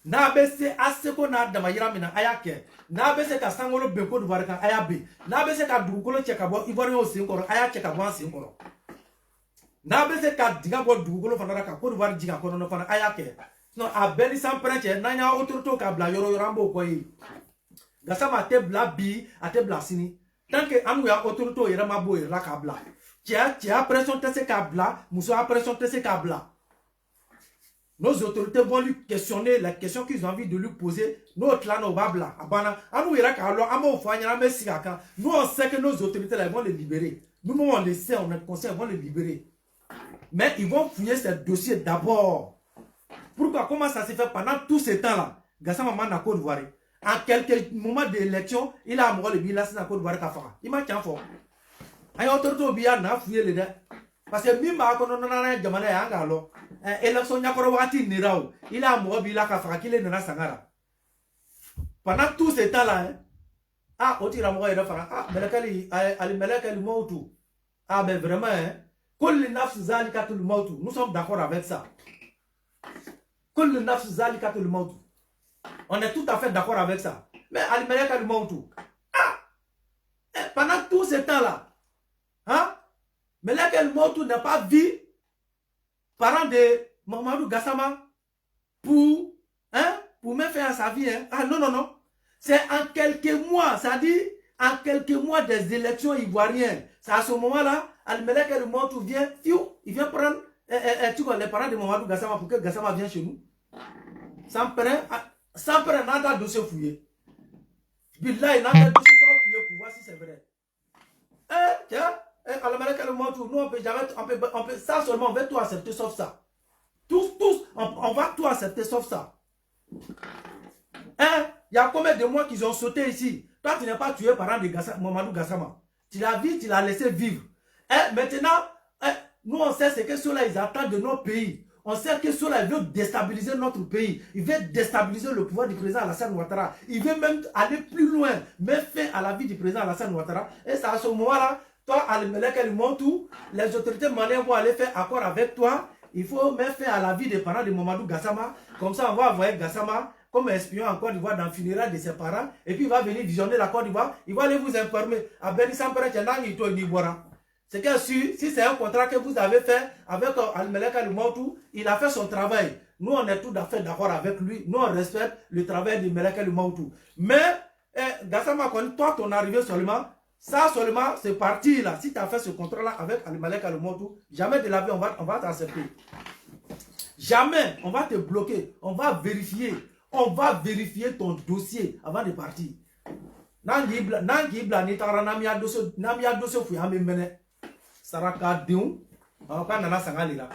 Na bese aseko na damayira mina ayake. Na bese ka sangolo beko duware kan ayabe. Na bese ka dugukolo cheka bo ivoire o sinkoro aya cheka bo sinkoro. Na bese ka diga bo dugukolo fanara ka ko duware diga ko no fana ayake. No abeli sans prenche na nya otorto ka bla yoro yorambo ko yi. Gasama te bla bi ate bla sini. Tant que anu ya otorto yera mabo yera ka bla. Tia pression tese ka bla, muso pression tese ka bla. nos autorités vont lui questionner les questions qu'ils ont envie de lui poser. Notre là, nos babla, nous on sait que nos autorités là, vont les libérer. Nous on le sait, on est conscient, ils vont les libérer. Mais ils vont fouiller ces dossiers d'abord. Pourquoi? Comment ça se fait pendant tout ce temps-là? Gassama m'a Côte d'Ivoire. En quelques moments d'élection, il a amoureux le bilan à Côte d'Ivoire. Il m'a tiens fort. Il y a autorité au bilan, n'a fouillé les deux. Parce que même à élection il a amoureux bilan à qu'il est dans la Sangara. Pendant tout ce temps-là, ah, on tire amoureux de Fara. Ah, Melakali, Ali Melakali Moutou. Ah, ben vraiment, nous sommes d'accord avec ça. On est tout à fait d'accord avec ça. Mais Ali Melakali Moutou. Ah, pendant tout ce temps-là, hein? Melakali Moutou n'a pas vu parents de Mamadou Gassama pour me faire sa vie. Hein? Ah non, non, non. C'est en quelques mois, ça dit en quelques mois des élections ivoiriennes. C'est à ce moment-là, Al-Melek Moutou vient, il vient prendre les parents de Mamadou Gassama pour que Gassama vienne chez nous. Sans prendre nada dossier fouillé. Billah, il n'a pas dossier fouillé pour voir si c'est vrai. Tiens, Al-Melek Moutou, nous on peut jamais, on peut, ça seulement, on va tout accepter sauf ça. Tous, on va tout accepter sauf ça. Il y a combien de mois qu'ils ont sauté ici? Toi, tu n'es pas tué par un de Mamadou Gassama. Tu l'as vu, tu l'as laissé vivre. Maintenant, nous, on sait ce que ceux-là, ils attendent de nos pays. On sait que ceux-là, ils veulent déstabiliser notre pays. Ils veulent déstabiliser le pouvoir du président Alassane Ouattara. Ils veulent même aller plus loin, mettre fin à la vie du président Alassane Ouattara. Et c'est à ce moment-là, toi, Al-Melek El Moutou, les autorités maliennes vont aller faire accord avec toi. Il faut mettre fin à la vie des parents de Mamadou Gassama. Comme ça, on va envoyer Gassama comme espion en Côte d'Ivoire dans le funérail de ses parents. Et puis il va venir visionner la Côte d'Ivoire. Il va aller vous informer. C'est que si c'est un contrat que vous avez fait avec Al-Melek El Moutou, il a fait son travail. Nous, on est tout à fait d'accord avec lui. Nous, on respecte le travail de Melek El Moutou. Mais, Gassama, toi, ton arrivée seulement, ça seulement, c'est parti là. Si tu as fait ce contrat-là avec Al-Melek El Moutou, jamais de la vie, on va t'accepter. Jamais, on va te bloquer. On va vérifier. On va vérifier ton dossier avant de partir. Nangibla nitara namia dossier fouya memene. Saraka dion. Quand nana sangali là.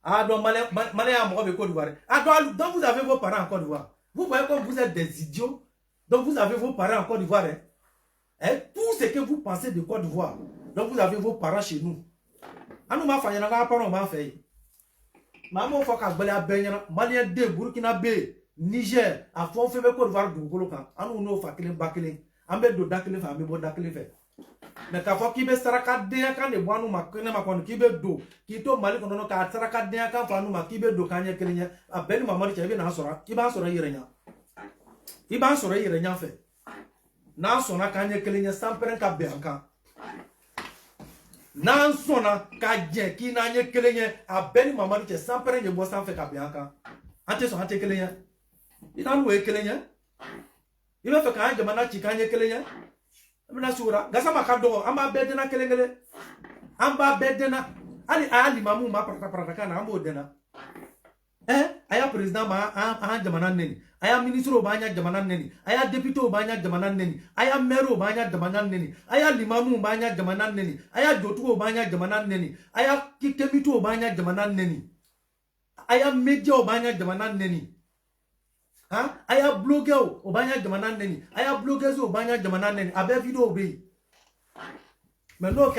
Ah donc malais à moi de Côte d'Ivoire. Ah donc vous avez vos parents en Côte d'Ivoire. Vous voyez comme vous êtes des idiots. Donc vous avez vos parents en Côte d'Ivoire. Et tout ce que vous pensez de Côte d'Ivoire. Donc vous avez vos parents chez nous. Ah nous m'a fait n'a pas on m'a fait. Maman faut qu'à Bala Benyana, Malien de Burkina Faso. Niger, à fond fait Côte d'Ivoire du Golokan, à nous nous fakile bakile, ambe do dakile fa ambe bo dakile fait. Mais quand faut qu'il be saraka de kan de boanu makene makon qui be do, qui to mali kono ka saraka de kan fa nu makibe do kanye kelenya, a beni mamari chebe na sora, ki ba sora yirenya. Iba sora yirenya fait. Na sona kanye kelenya samperen ka be anka. Na sona ka je ki na nye kelenya, a beni mamari che samperen ye bo san fait ka be anka. Ante so ante kelenya. Il a loué Kelenya. Il va faire quand Jamana Chikanye Kelenya. Menasura. Gassama Kado, Amba Bedena Kelengele. Amba Bedena. Ali Mamou ma Pratakana, Ambo Dena. Aya président ma Jamana Neni. Aya ministre Obanya Jamana Neni. Aya député Obanya Jamana Neni. Aya maire Obanya Jamana Neni. Aya Limamu Obanya Jamana Neni. Aya Dotu Obanya Jamana Neni. Aya Kikemitu Obanya Jamana Neni. Aya media Obanya Jamana Neni. Aya blogueur au banya jamana neni, aya blogueuse au banya jamana neni, abe vidéo obéi. Maintenant,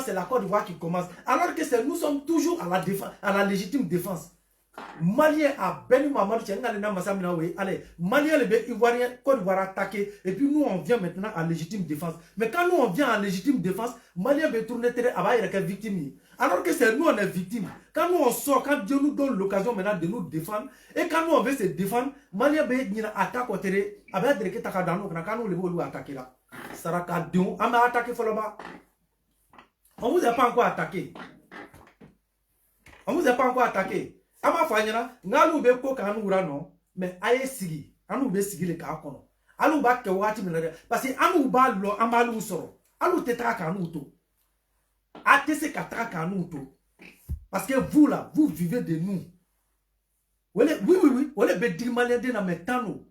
c'est la Côte d'Ivoire qui commence. Alors que nous sommes toujours à la défense, à la légitime défense. Malien a béni Mamadou allez, Malien les Ivoiriens, Côte d'Ivoire attaqué, et puis nous on vient maintenant à légitime défense. Mais quand nous on vient à légitime défense, Malien veut tourner terre à la victime. Alors que c'est nous on est victime. Quand nous on sort, quand Dieu nous donne l'occasion maintenant de nous défendre, et quand nous on veut se défendre, Malien veut attaquer au terrain, avec des takadano, quand nous les voulons attaquer là. Saraka Dion, on m'a attaqué Foloba. On vous a pas encore attaqué. On vous a pas encore attaqué. Ama fanyana ngalu be ko kanu urano mais aye sigi anu be sigi le ka kono alu ba ke wati minare parce que anu ba lo amalu soro alu teta kanu to atese katra kanu to parce que vous là vous vivez de nous Oui. Ole be dig malien de na metano.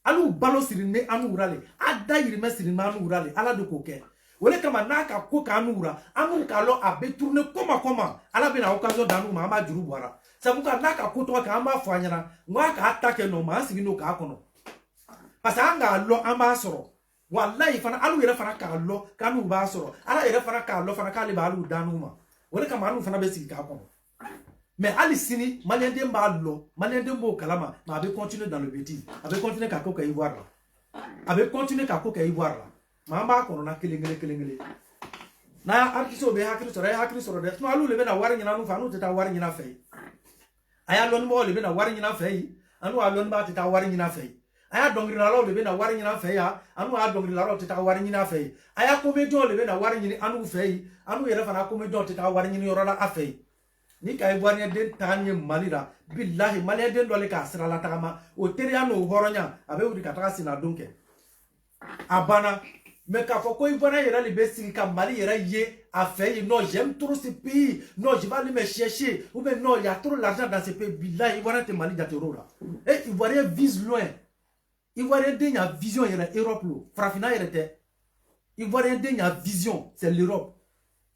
Alu balo sirine anu urale. Ada yirime sirine anu urale. Ala de koke. Ole kama naka koka anu ura. Anu kalo abe tourne koma. Ala be na occasion danu ma ama juru boara. Sabuka naka koto ka ama fanyana. Ngwa ka atake no ma sigino ka akono. Parce anga lo ama soro. Wallahi fana alu yere fana ka lo kanu ba soro. Ala yere fana ka lo fana ka le ba alu danu ma. Ole kama anu fana be sigi ka akono. Mais Alicini, Malien Demba, Malien Dembo Kalama, avait continué dans le bêtise, avait continué à Coca Ivoire là. Avait continué à Coca Ivoire là. Mamba qu'on a kelengele. Na artiso be hakri soro de. No alu le be na wari nyina no fa no teta wari nyina fei. Aya lon mo le be na wari nyina fei. Anu alon ba teta wari nyina fei. Aya dongri la lo le be na wari nyina fei ya. Anu a dongri la lo teta wari nyina fei. Aya comédien le be na wari nyini anu fei. Anu yere fa na comédien teta wari nyini yorola afei. Ni ka ivoirien den tanye malira billahi malien den dole ka sira la tagama o teriano horonya abe wudi ka taga sina donke abana me ka foko ivoirien yera libesi ka mali yera ye a fait non j'aime trop ce pays non je vais aller me chercher ou bien non il y a trop d'argent dans ce pays billahi ivoirien te mali datero là et ivoirien vise loin ivoirien den a vision yera Europe lo frafina yera te ivoirien den a vision c'est l'Europe.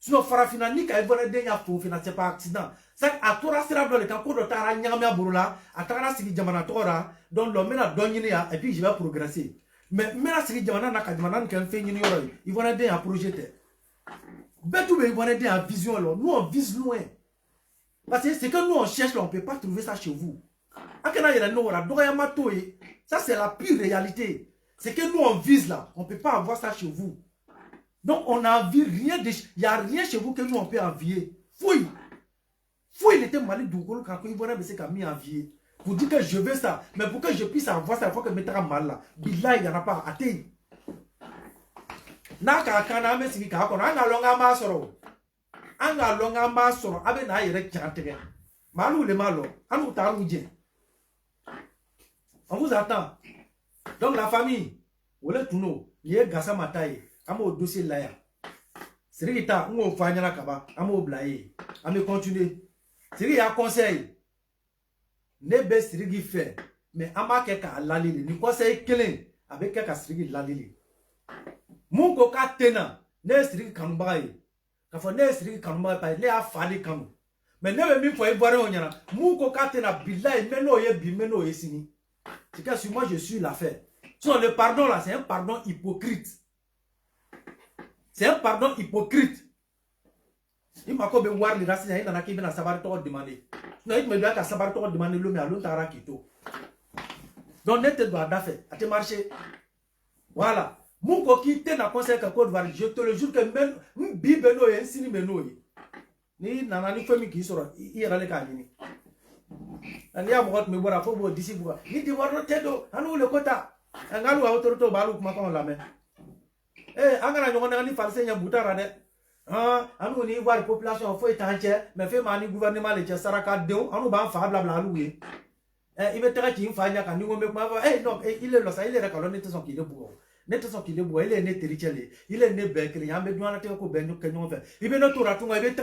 Sinon, Farafina ni ka ivoire de nya fo fina c'est pas accident. Ça a tout rassuré dans le cas de tara nyame aburula, a tara sigi jamana tora, donc l'homme na donyini ya et puis je vais progresser. Mais mena sigi jamana na ka jamana kan fait nyini yoro, ivoire de a projeté. Betou be ivoire de a vision là, nous on vise loin. Parce que c'est que nous on cherche là, on peut pas trouver ça chez vous. Akena yera no ora doya matoyi, ça c'est la pure réalité. C'est que nous on vise là, on peut pas avoir ça chez vous. Donc on n'envie rien de... Il n'y a rien chez vous que nous on peut envier. Fouille. Fouille, il était malin d'Ougolo quand il voit que mis envier. Pour dire que je veux ça. Mais pour que je puisse avoir ça, il faut que je mette mal là. Billah, il n'y en a pas. Athée. Naka kana me sigi ka kono anga longa masoro. Anga longa masoro. Abe na yere chantege. Malou le malo. Anu taru je. On vous attend. Donc la famille. Wole tuno. Yé gasa mataye. Amo dossier là ya. Sirigita ngo fanyana kaba, amo blaye. Ame continuer. Sirigi a conseil. Ne be sirigi fait, mais ama keka lalili. Ni conseil kelen avec keka sirigi lalili. Mon koka tena, ne sirigi kanumbaye. Kafo ne sirigi kanumbaye pa le a fali kanu. Mais ne be mi fo ivoire onyana. Mon koka tena billahi meno ye bi meno ye sini. C'est que sur moi je suis l'affaire. Sur le pardon là, c'est un pardon hypocrite. C'est un pardon hypocrite. Il m'a dit voir les racines, il n'a pas savoir tout demander. Non, il me doit qu'à savoir tout demander l'homme à l'autre à Kito. Donc, net doit d'affaire, à te marcher. Voilà. Mon coquille, t'es dans conseil qu'à Côte d'Ivoire. Je te le jure que même Bibeno et Insini Beno. Ni nanani famille qui sera, il y a les canines. Il y a mon me voir à faux d'ici. Il dit voir le tête, à nous le quota. Un galou à autorité, balou, ma con la main. Eh, angana nyonga ni farse nya butara de. Anu ni voir population faut étanche, mais fait mani gouvernement le saraka deu, anu ba fa bla bla loué. Il veut tera ki fa nya kan ni ngombe ma non, il est là ça, il est rekalo net son ki le bourreau. Net son ki le bourreau, il est net richele. Il est né bekri, yambe douana te ko benyo kenyo fe. Il veut no tora tunga, il veut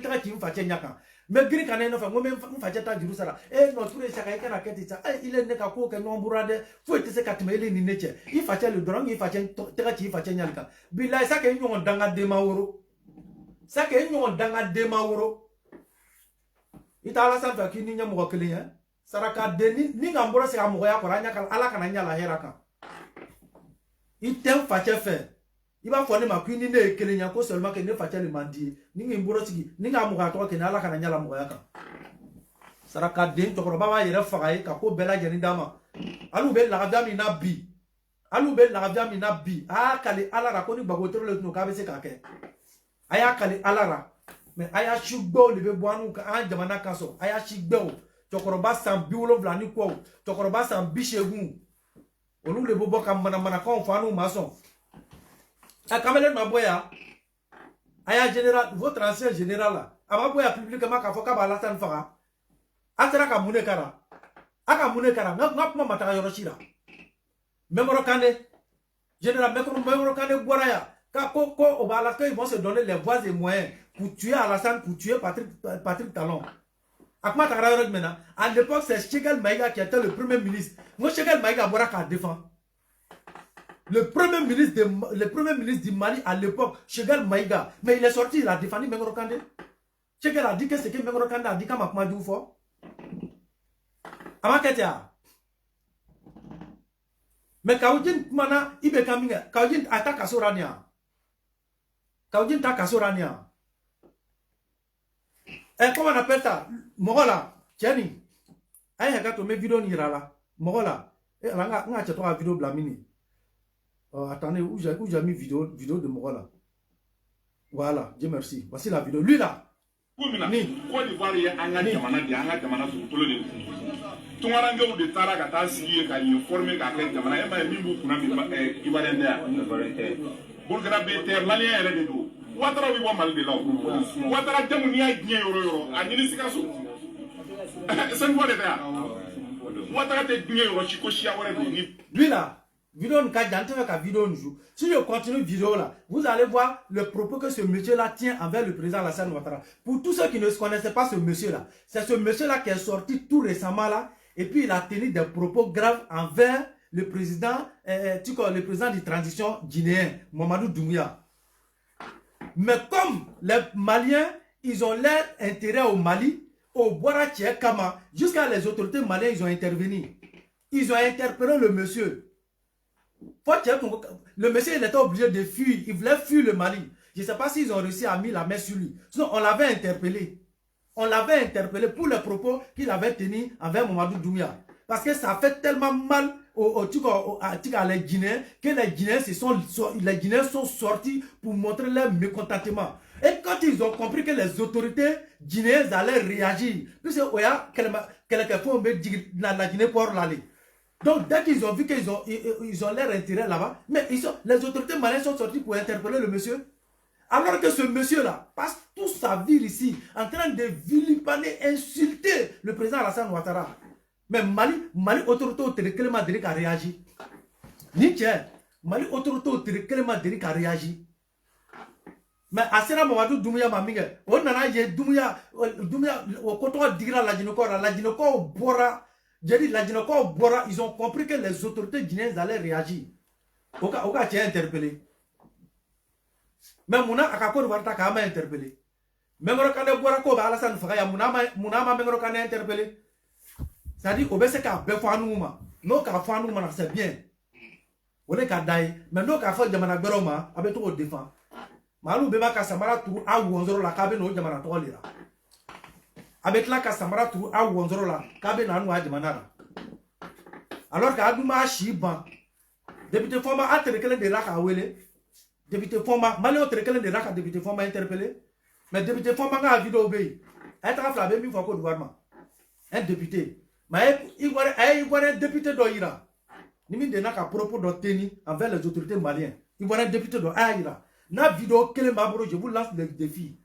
tera ki fa nya kan. Mais gri kan no fa ngombe fa ta Jerusalem. Non tous les chaka kana keti ça. Il est né ka ko kenyo burade, faut te se katme il ni neche. Il fa le drong, il fa tera ki fa nya kan. Bilai ça ke nyon danga de maworo. Ça que nous on danga demaworo. Itala san fa kini nya mo kele ya. Saraka deni ni ngambora se amoya ko ranya kala ala kana nya la heraka. Item fa chefe. Iba fone ma kini ne kele nya ko seulement que ne fa chele mandi. Ni ngambora sigi ni ngamuga to ke ala kana nya la mo yaka. Saraka den to ko baba yere fa ka ko bela jeni dama. Alu be la dami na bi. Alu be la dami na bi. Ah kale ala ra ko ni bagotoro le no ka be se ka ke. Aya kali alara mais aya shugbo le be boanu ka an jamana kaso aya shigbo chokoroba san biwolo vlani ko chokoroba san bishegun onu le bobo kam mana ko fanu mason a kamele ma boya aya général votre ancien général là ama boya publiquement ka foka ba latan faka atara ka mune kara aka mune kara ngap ma mata yoroshira memoro kane général memoro kane boraya. Ils vont se donner les voies et moyens pour tuer Alassane, pour tuer Patrick Talon. À l'époque, c'est Cheikh Maïga qui était le premier ministre. Moi, Cheikh Maïga Boraka défend. Le premier ministre du Mali à l'époque, Cheikh Maïga. Mais il est sorti, il a défendu Mengoro Kandé. Cheikh a dit que c'est que Mengoro Kandé a dit comme Akma Dioufo. Amaketia. Mais Kaoudjin Mana, Ibe Kaminga, Kaoudjin attaque à Sorania. Kaoudjin attaque à Sorania. Et comment on appelle ça? Mogola, Tiani. Aïe, regarde mes vidéos n'ira Mogola. Et là, on a acheté une vidéo blamini. Attendez, où j'ai mis vidéo de Mogola. Voilà, Dieu merci. Voici la vidéo. Lui là. Ni. Côte d'Ivoire, il y a un Jamana sur tout le Tungarango de Tarakata, qui est formé à quel Jamana, et même Mimou pour un Ivoirien. Burkina Faso, Malien et Redo. Ouattara oui mal de là. Ouattara Jamounia Guinée Euro, à Nilisikasu. C'est une fois de là. Ouattara de Guinée Euro, Chikochia, lui là, vidéo vidéo si je continue vidéo là, vous allez voir le propos que ce monsieur là tient envers le président Alassane Ouattara. Pour tous ceux qui ne connaissaient pas ce monsieur là, c'est ce monsieur là qui est sorti tout récemment là, et puis il a tenu des propos graves envers le président, le président de transition guinéen, Mamadou Doumbouya. Mais comme les Maliens, ils ont leur intérêt au Mali, au Bouara Kama, jusqu'à les autorités maliennes, ils ont intervenu. Ils ont interpellé le monsieur. Le monsieur, il était obligé de fuir. Il voulait fuir le Mali. Je ne sais pas s'ils ont réussi à mettre la main sur lui. Sinon, on l'avait interpellé. On l'avait interpellé pour les propos qu'il avait tenus envers Mamadou Doumbouya. Parce que ça fait tellement mal à les Guinéens que les Guinéens sont sortis pour montrer leur mécontentement. Et quand ils ont compris que les autorités guinéennes allaient réagir, puisque quelqu'un faut la Guinée pour l'aller. Donc dès qu'ils ont vu qu'ils ont leur intérêt là-bas, mais les autorités maliennes sont sorties pour interpeller le monsieur. Alors que ce monsieur-là passe toute sa vie ici en train de vilipender, insulter le président Alassane Ouattara. Mais Mali autorité au téléclément a réagi. Ni tiens, Mali autorité au téléclément a réagi. Mais à ce moment-là, Doumbouya m'a mis. On a dit Doumbouya, au côté de la Djinoko Bora, j'ai dit la Djinoko Bora, ils ont compris que les autorités guinéennes allaient réagir. Au cas tu es interpellé. Mais Mouna Akako de Warta Kama interpellé. Même Rokane Bora Koba Alassane Faya, Mouna même Rokane interpellé. C'est-à-dire, obéissez qu'à Befoanouma. Non, qu'à Foanouma, c'est bien. On est qu'à Daï, mais non, qu'à faire Jamana Beroma, avec tout au défend. Malou Bema Kassamara Tour à Wonzoro la Kabe no Jamana Tolira. Avec la Kassamara Tour à Wonzoro la Kabe Nanoua Jamanara. Alors qu'à Douma Chiban, député Foma a téléclé de Raka à Wele, député Foma, Malio téléclé de Raka, député Foma interpellé, mais député Foma a vidéo obéi. Elle a flabé mi fois de Warma. Un député. Mais il voit un député d'Oïra. Nimi de Naka propos d'Oteni envers les autorités maliennes. Il voit un député d'Oïra. Na vidéo quel mabro, je vous lance le défi.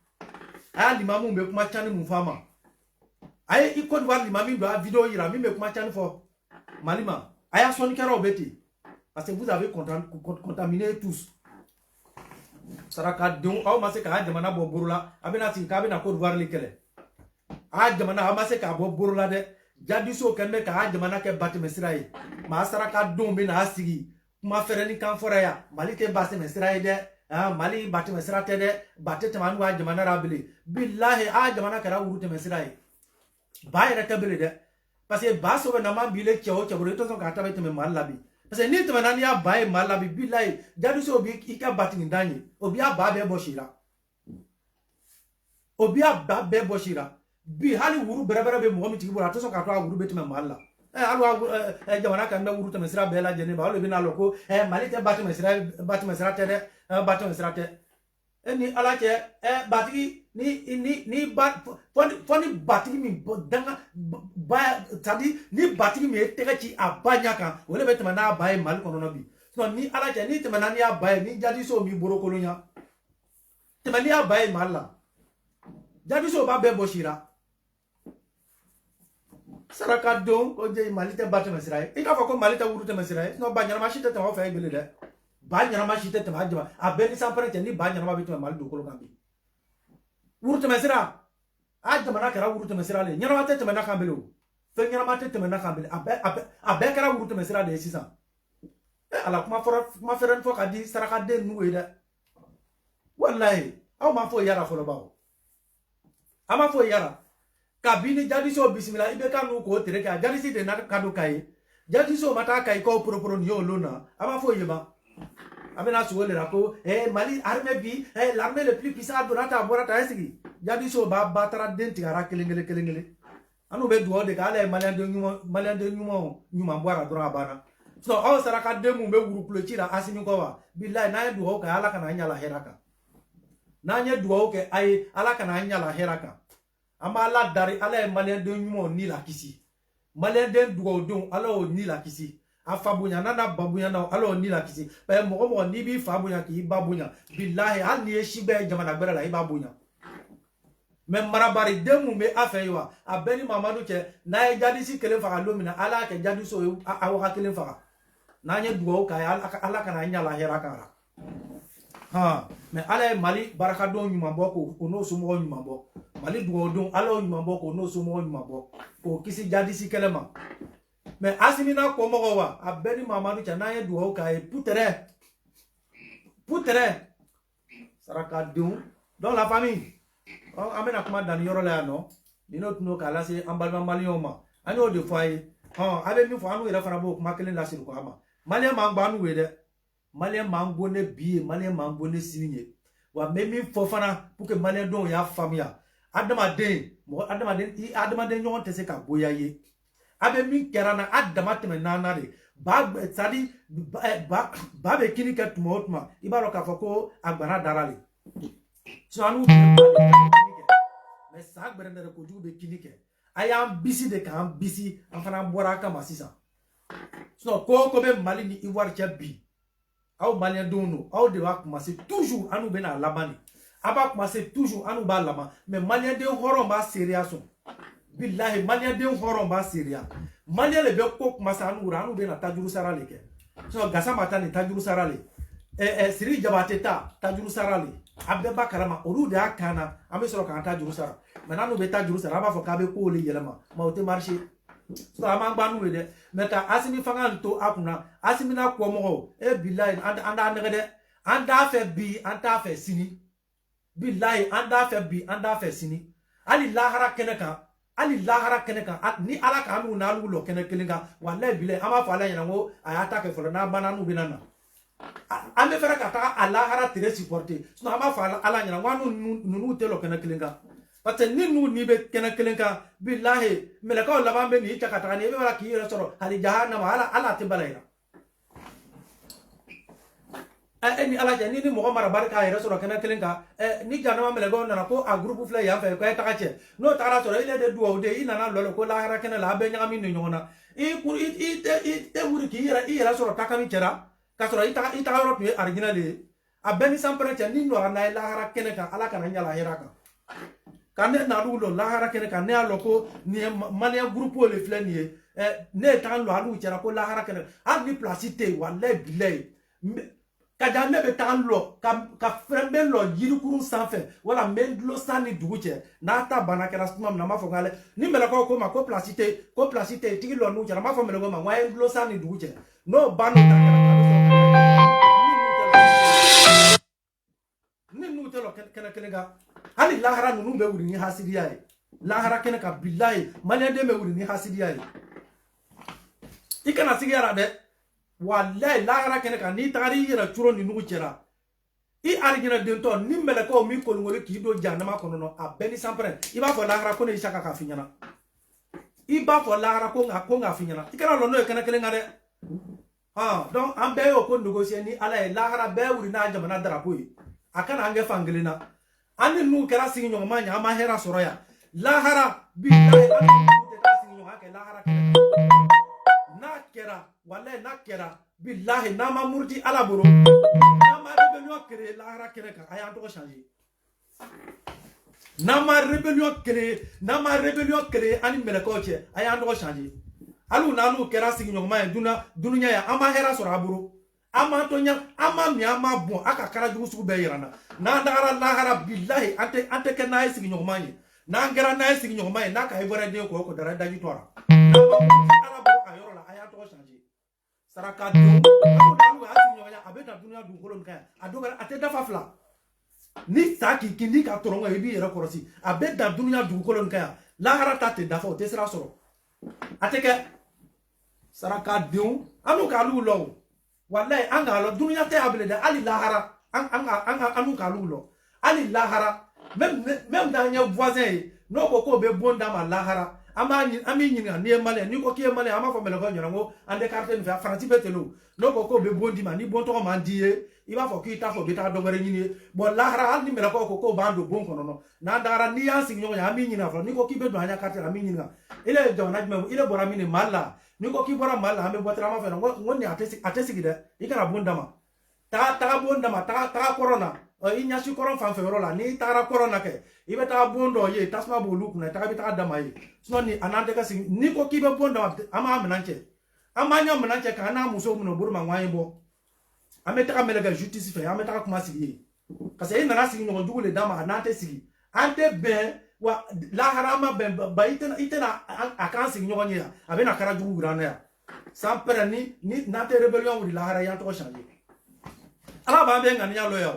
Ah, l'imamou me kuma chani mon femme. Aïe, il compte voir l'imamou de la vidéo ira, mi me kuma chani fort. Malima. Aïe, son kara obéti. Parce que vous avez contaminé tous. Saraka don, au masé ka jamana boburula, abena si kabina Côte d'Ivoire lekele. Ah, jamana amase ka boburula de. Jadiso kende ka jamana ke bati mesiraye ma saraka don be na asigi kuma fereni kan foraya mali ke bati mesiraye de mali bati mesirate de bati tamanu wa jamana rabili billahi jamana kara urute mesiraye ba ira kabele de parce que ba so na ma bile cheo chebure to so ka tabe teme malabi parce que ni teme na ya ba malabi billahi jadiso bi ika bati ndanye obi aba be boshira bi hali wuru berebere be mo mi tigi bora to so ka to wuru betime malla alwa jamana kan na wuru to mesra bela jene ba lo bi na loko mali te bati mesra te de bati mesra te ni ala ke bati ni bat foni bati mi danga ba tadi ni bati mi tega ci abanya kan wole betime na ba mal kono no bi so ni ala ke ni te manani ya ba ni jadi so mi boro kolonya te mani ya ba malla jadi so ba be boshira Saraka don oje malite batu mesiraye. Ika fako malite urute mesiraye. No banyana mashite te wa fa ibele de. Banyana mashite te ma jama. Abeni sampare te ni banyana ma bitu mal do kolo kambi. Urute mesira. a jamana kɛra wuru tɛmɛ sira de ɲɛnama tɛ tɛmɛ na kan bele o fɛn ɲɛnama tɛ tɛmɛ na kan bele a bɛɛ kɛra wuru tɛmɛ sira de ye sisan ala kuma fɛrɛni fɔ ka di sarakaden ninnu ye dɛ wallahi aw ma fɔ yara fɔlɔ bawo a ma fɔ yara kabini jadiso bisimila i bɛ ka n'u k'o tere kɛ a jadisi de na ka do ka ye jadiso ma taa ka i k'o poroporo ni y'olu na a ma fɔ ye ma a bɛna sogo de la ko Mali armée bi l'armée le plus puissant donna ta bɔra ta sigi jadiso b'a ba taara den tigɛra kelen an n'u bɛ dugawu de kɛ ala ye maliyɛnden ɲuman bɔra dɔrɔn a banna aw sarakaden mun bɛ wurukulo ci la Asimi kɔ wa bilayi n'an ye dugawu kɛ ala kana an ɲala hɛrɛ kan n'an ye dugawu kɛ a ye ala kana an ɲala hɛrɛ kan an b'a la dari ala ye maliyɛnden ɲumanw ni la kisi maliyɛnden dugawudenw ala y'o ni la kisi a fa bonya n'a ba bonya na ala y'o ni la kisi mɔgɔ n'i b'i fa bonya k'i ba bonya bilahi hali n'i ye si bɛɛ jamana gbɛrɛ la i b'a bonya mais marabari den mun bɛ a fɛ yen wa a bɛɛ ni mamadu cɛ n'a ye jadisi kelen faga don min na ala y'a kɛ jadiso ye a waga kelen faga n'an ye dugawu k'a ye ala kana ɲala hɛrɛ kan la mais ala ye Mali barakadon ɲuman bɔ k'o n'o somɔgɔw ɲuman bɔ Mali dugawudenw ala y'o ɲuman bɔ k'o n'o somɔgɔw ɲuman bɔ k'o kisi jadisi kɛlɛ ma mais Asimi n'a kɔmɔgɔw wa a bɛɛ ni mamadu cɛ n'an ye dugawu k'a ye putere sarakadenw donc la famille an bɛna kuma danni yɔrɔ la yan nɔ ni n'o tun k'a lase an balima maliyɛnw ma an y'o de fɔ a ye a bɛ min fɔ an n'u yɛrɛ fana b'o kuma kelen lasiri ko a ma maliyɛn m'an gbɔ an n'u ye dɛ maliyɛn m'an gbɔ ne bi ye maliyɛn m'an gbɔ ne sini ye wa n bɛ min fɔ fana pour que maliyɛndenw y'a faamuya adamaden ɲɔgɔn tɛ se ka goya ye a bɛ min kɛra na a dama tɛmɛ naana de ba bɛ kini kɛ tuma o tuma i b'a dɔn k'a fɔ ko a gbana dara le an n'u mais sa gbɛrɛndɛrɛ kojugu bɛ kini kɛ a y'an bisi de k'an bisi an fana bɔra a kama sisan ko bɛ Mali ni Ivoire cɛ bi aw maliyɛndenw don aw de b'a commencer toujours an n'u bɛna laban de a b'a commencer toujours an n'u b'a laban mais maliyɛnden hɔrɔn b'a seereya sɔn bilahi maliyɛnden hɔrɔn b'a seereya maliyɛn de bɛ ko commencer an n'u bɛna tajuru sara le kɛ Gassama ta nin tajuru sara le Siri Jabate ta tajuru sara le a bɛɛ ba kalama olu de y'a kan na an bɛ sɔrɔ k'an tajuru sara maintenant n'u bɛ tajuru sara an b'a fɔ k'a bɛ kow le yɛlɛma mais o tɛ marcher an m'an gba n'u ye dɛ mais ka Asimi fanga to a kunna Asimi n'a kɔmɔgɔw bilahi an t'a nɛgɛ dɛ an t'a fɛ bi an t'a fɛ sini bilahi an t'a fɛ bi an t'a fɛ sini hali lahara kɛnɛ kan ni ala k'an n'u n'alu lɔ kɛnɛ kelen kan walahi bilahi an b'a fɔ ala ɲɛna ko a y'a ta kɛ fɔlɔ n'a banna n'u bɛna na an bɛ fɛrɛ ka taga a lahara tere supporter sinon an b'a fɔ ala ɲɛna ko ninnu tɛ lɔ kɛnɛ kelen kan parce que ni n'u ni bɛ kɛnɛ kelen kan bilahi mɛlɛkaw laban bɛ nin cɛ ka taga ni i bɛ bala k'i yɛrɛ sɔrɔ hali jahanama ala tɛ bala yira ni ala cɛ ni mɔgɔ marabari k'a yɛrɛ sɔrɔ kɛnɛ kelen kan ni jahanama mɛlɛkaw nana ko a groupe filɛ yan fɛ k'e taga cɛ n'o tagara sɔrɔ ile de duwawu de i nana lɔlɔ ko lahara kɛnɛ la a bɛɛ ɲagami ni ɲɔgɔn na i tɛ wuli k'i yɛrɛ sɔrɔ takami cɛra k'a sɔrɔ i taga yɔrɔ tun ye arijinɛ de ye a bɛɛ ni sanpɛrɛ cɛ ni nɔra n'a ye lahara kɛnɛ kan ala kana ɲala hɛrɛ kan ka ne n'alu lɔ lahara kɛnɛ kan ne y'a lɔ ko nin ye maliyɛn groupe le filɛ nin ye ne ye taga lɔ hali u cɛra ko lahara kɛnɛ hali ni place tɛ yen walayi bilayi ka ja ne bɛ taga lɔ ka fɛn bɛ lɔ yirikurun sanfɛ wala n bɛ dulon san ni dugu cɛ n'a ta bana kɛra tuma min na n b'a fɔ k'ale ni mɛlɛkaw ko ma ko place tɛ yen tigi lɔ n'u cɛra n b'a fɔ mɛlɛkaw ma n ko a ye dulon san ni dugu cɛ n'o ban n'o ta kɛra ni n'u tɛ lɔ kɛnɛ kelen kan hali lahara ninnu bɛ wuli ni hasidiya ye lahara kɛnɛ kan bilayi maliyɛnden bɛ wuli ni hasidiya ye i kana sigi yara dɛ walayi lahara kɛnɛ kan n'i tagara i yɛrɛ curo ni nugu cɛra i arijinɛ dentɔ ni mɛlɛkɛw min kolongoli k'i don jahanama kɔnɔ a bɛɛ ni sanpɛrɛ i b'a fɔ lahara ko ne Isaka k'a f'i ɲɛna i b'a fɔ lahara ko nka f'i ɲɛna i kana lɔ n'o ye kɛnɛ kelen kan dɛ donc an bɛɛ y'o ko négocier ni ala ye lahara bɛɛ wuli n'a jamana darapo ye a kana an kɛ fan kelen na an ni n'u kɛra sigiɲɔgɔnma ɲɛ an ma hɛrɛ sɔrɔ yan lahara bilahi an ni n'u tɛ taa sigiɲɔgɔnya kɛ lahara kɛnɛ n'a kɛra walayi n'a kɛra bilahi n'a ma muruti ala bolo n'a ma rébellion créer lahara kɛnɛ kan a y'an tɔgɔ changer n'a ma rébellion créer an ni mɛlɛkaw cɛ a y'an tɔgɔ changer hali n'u kɛra sigiɲɔgɔnma ye dunuya yan an ma hɛrɛ sɔrɔ a bolo an ma tɔɲa an ma min an ma bɔn a ka kara jugu sugu bɛɛ yira na n'an dagara lahara bilahi an tɛ kɛ n'a ye sigiɲɔgɔnma ye na ngara na sigi nyoma na ka ibora de ko dara daji tora na ba ala bo ayoro la aya to changer saraka do amu dalu asigi nyoma abeta dunia du kolon ka adoga ate dafa fla ni saki kindi ka torongo ebi era korosi abeta dunia du kolon ka la harata te dafa o te sera soro ateke saraka do amu ka lu lo wallahi anga lo dunia te abele de ali lahara anga amu ka lu lo ali lahara même dans les voisins no ko be bonda ma lahara ami nyinga ni male ni ko ki male ama fo mele ko nyango ande carte ni fa franci betelo no ko be bondi ma ni bon to ma die i ba fo ki ta fo beta do bare nyini bon lahara al ni mele ko bando bon kono no na dara ni yansi nyonya ya ami nyina fo ni ko ki be do anya carte ami nyinga ile do na jme ile bora mini mala ni ko ki bora mala ame botra ma fe no ngoni atesi gide ikara bonda ma ta bonda ma ta corona inya shi koron fan fevro la ni tara corona ke ibe ta bondo ye tasma bolu kuna ta be ta dama ye so ni anante ka sing ni ko kibe bondo ama menanche amanya menanche ka na muso muno burma ngwaye bo ameta ka melega justice fe ameta ka kuma sigi kase ina na sigi no dugule dama anante sigi ante be wa la harama be ba itena akan sigi no nya abe na kara jugu grana ya sampere ni nate rebellion wuri la hara ya to changer ala ba be ngani ya lo ya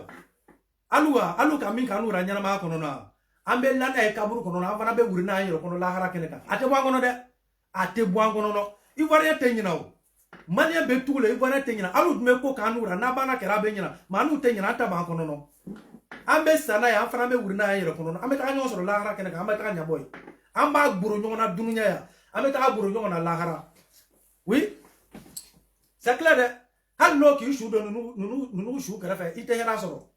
alu ka min kanu ranyana ma kono na ambe landa e kaburu kono na fana be wuri na yero kono la hara kene ka ate bwa kono de ate bwa kono no iware tenyina o mania be tule iware tenyina alu me ko kanu ra na bana kera be nyina manu tenyina ata ba kono no ambe sana ya fana be wuri na yero kono no ambe ta nyo so la hara kene ka ambe ta nya boy amba gburu nyo na dununya ya ambe ta gburu nyo na la hara oui c'est clair de hal no ki shu do nunu shu kara fa ite hera so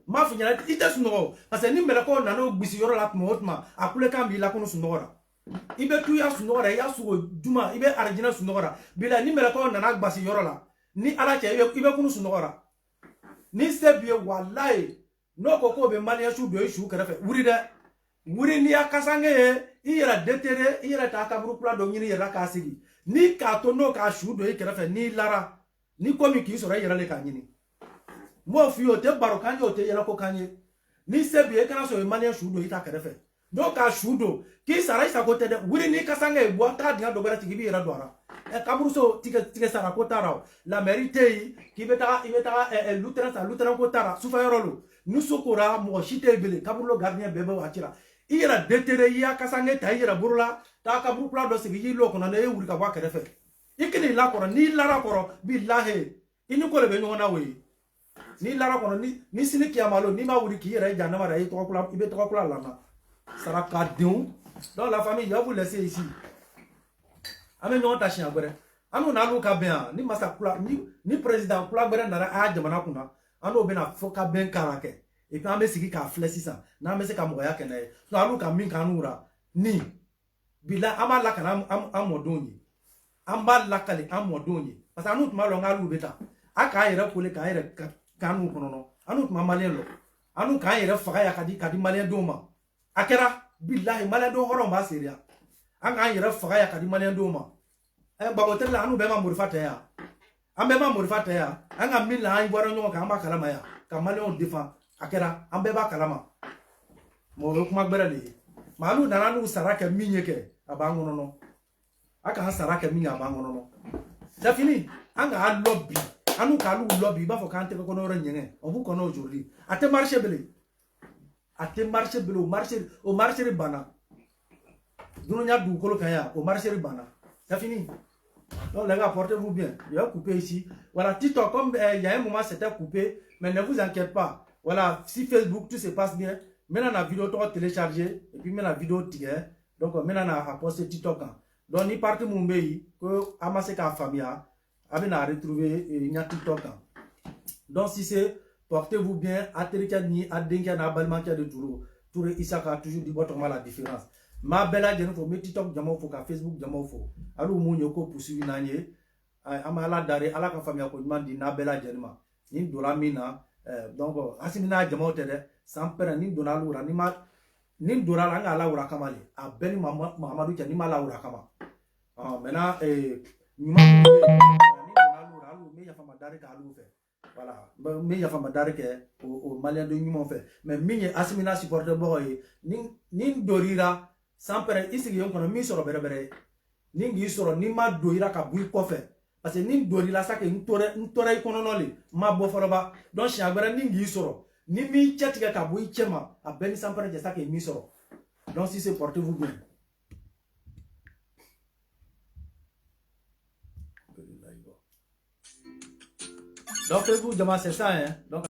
ma funyala ite suno parce que ni mele ko na no gbisi yoro la motma akule kambi la kono sunora ibe tu ya sunora ya sugo duma ibe arjina sunora bila ni mele ko na na gbasi yoro la ni ala che ibe kono sunora ni sebie wallahi no ko be mali ya shu do shu karafe wuri ni akasange ira detere ira ta kaburu pla do nyini ira ka sigi ni ka to no ka shu do karafe ni lara ni komi ki sora ira le ka nyini mo fi o te baro kanje o te yela ko kanje ni sebi e kana so e mania shudo ita kerefe do ka shudo ki sara isa ko te de wuri ni kasanga e bo ta dia do bara tigibi era doara e kaburu so tige sara ko tara la mérité ki beta e lutera ko tara sufa yorolo nu sokora mo shite bele kaburu lo gardien bebe wa tira ira detere ya kasanga ta ira burula ta kaburu pla do sigi lo ko na e wuri ka wa kerefe ikini la ko ni lara ko billahi ini ko le be nyona we ni lara kono ni sini kiamalo ni ma wuri ki yere janna mara yi to kula ibe to kula lana saraka dion dans la famille je vais vous laisser ici ame nyon ta chien gbere anu na lu ka ben ni masa kula ni président kula gbere na a jamana kuna anu be na foka ben karake et puis ame sigi ka flesi sa na ame se ka mo ya kene so alu ka min kanura ni bila ama la kana amodonyi amba la kale amodonyi parce que anu tuma lo ngalu beta aka yere kule ka yere kanu kono no anu tuma malien lo anu ka yere faga ya kadi malien doma akera billahi malien do horo ma seria anga yere faga ya kadi malien doma e babotel anu be ma murifata ya ambe ma murifata ya anga mila ai boro nyo ka amba kalama ya ka malien defa akera ambe ba kalama mo kuma gbere le malu nananu saraka minyeke abangono no aka saraka minya abangono no c'est fini anga lobby anu kalu lobby ba fo kante ko no renyenge obu kono aujourd'hui ate marché bele o marché bana dunu nya du kolo kaya o marché bana c'est fini donc les gars portez-vous bien je vais couper ici voilà TikTok comme il y a un moment c'était coupé mais ne vous inquiétez pas voilà si Facebook tout se passe bien maintenant la vidéo toi télécharger et puis maintenant la vidéo tirer donc maintenant à poster TikTok donc ni parti mon pays que amassé ka famille avait à retrouver une TikTok. Donc si c'est portez-vous bien, atterrika ni adenka na balmanka de Touro. Touré Isaka toujours du bottom la différence. Ma bella jeno fo met TikTok jamo fo ka Facebook jamo fo. Alu mo nyoko poursuivi nanye. Amala dare ala ka famille ko mandi na bella jenma. Ni dola mina donc asimina jamo tede sampera ni donalu ra ni dola nga ala ura kamali. A beni Mamadou ni mala ura kama. Maintenant nyuma ni donalu ra lu me ya fama dare ka alu fe. Voilà. Mais il y a femme d'arrêt au Malien de Nîmes fait. Mais mini Asimina supporter boy. Nin dorira sans père ici yon kono mi soro bere bere. Nin gi soro ni ma dorira ka bui kofe. Parce que nin dorira ça que ntore ikono noli ma bo foroba. Donc chiagbere nin gi soro. Ni mi chetiga ka bui chema a beni sans père ça que mi soro. Donc si c'est portez-vous bien. Donc Facebook, c'est ça, hein. Donc,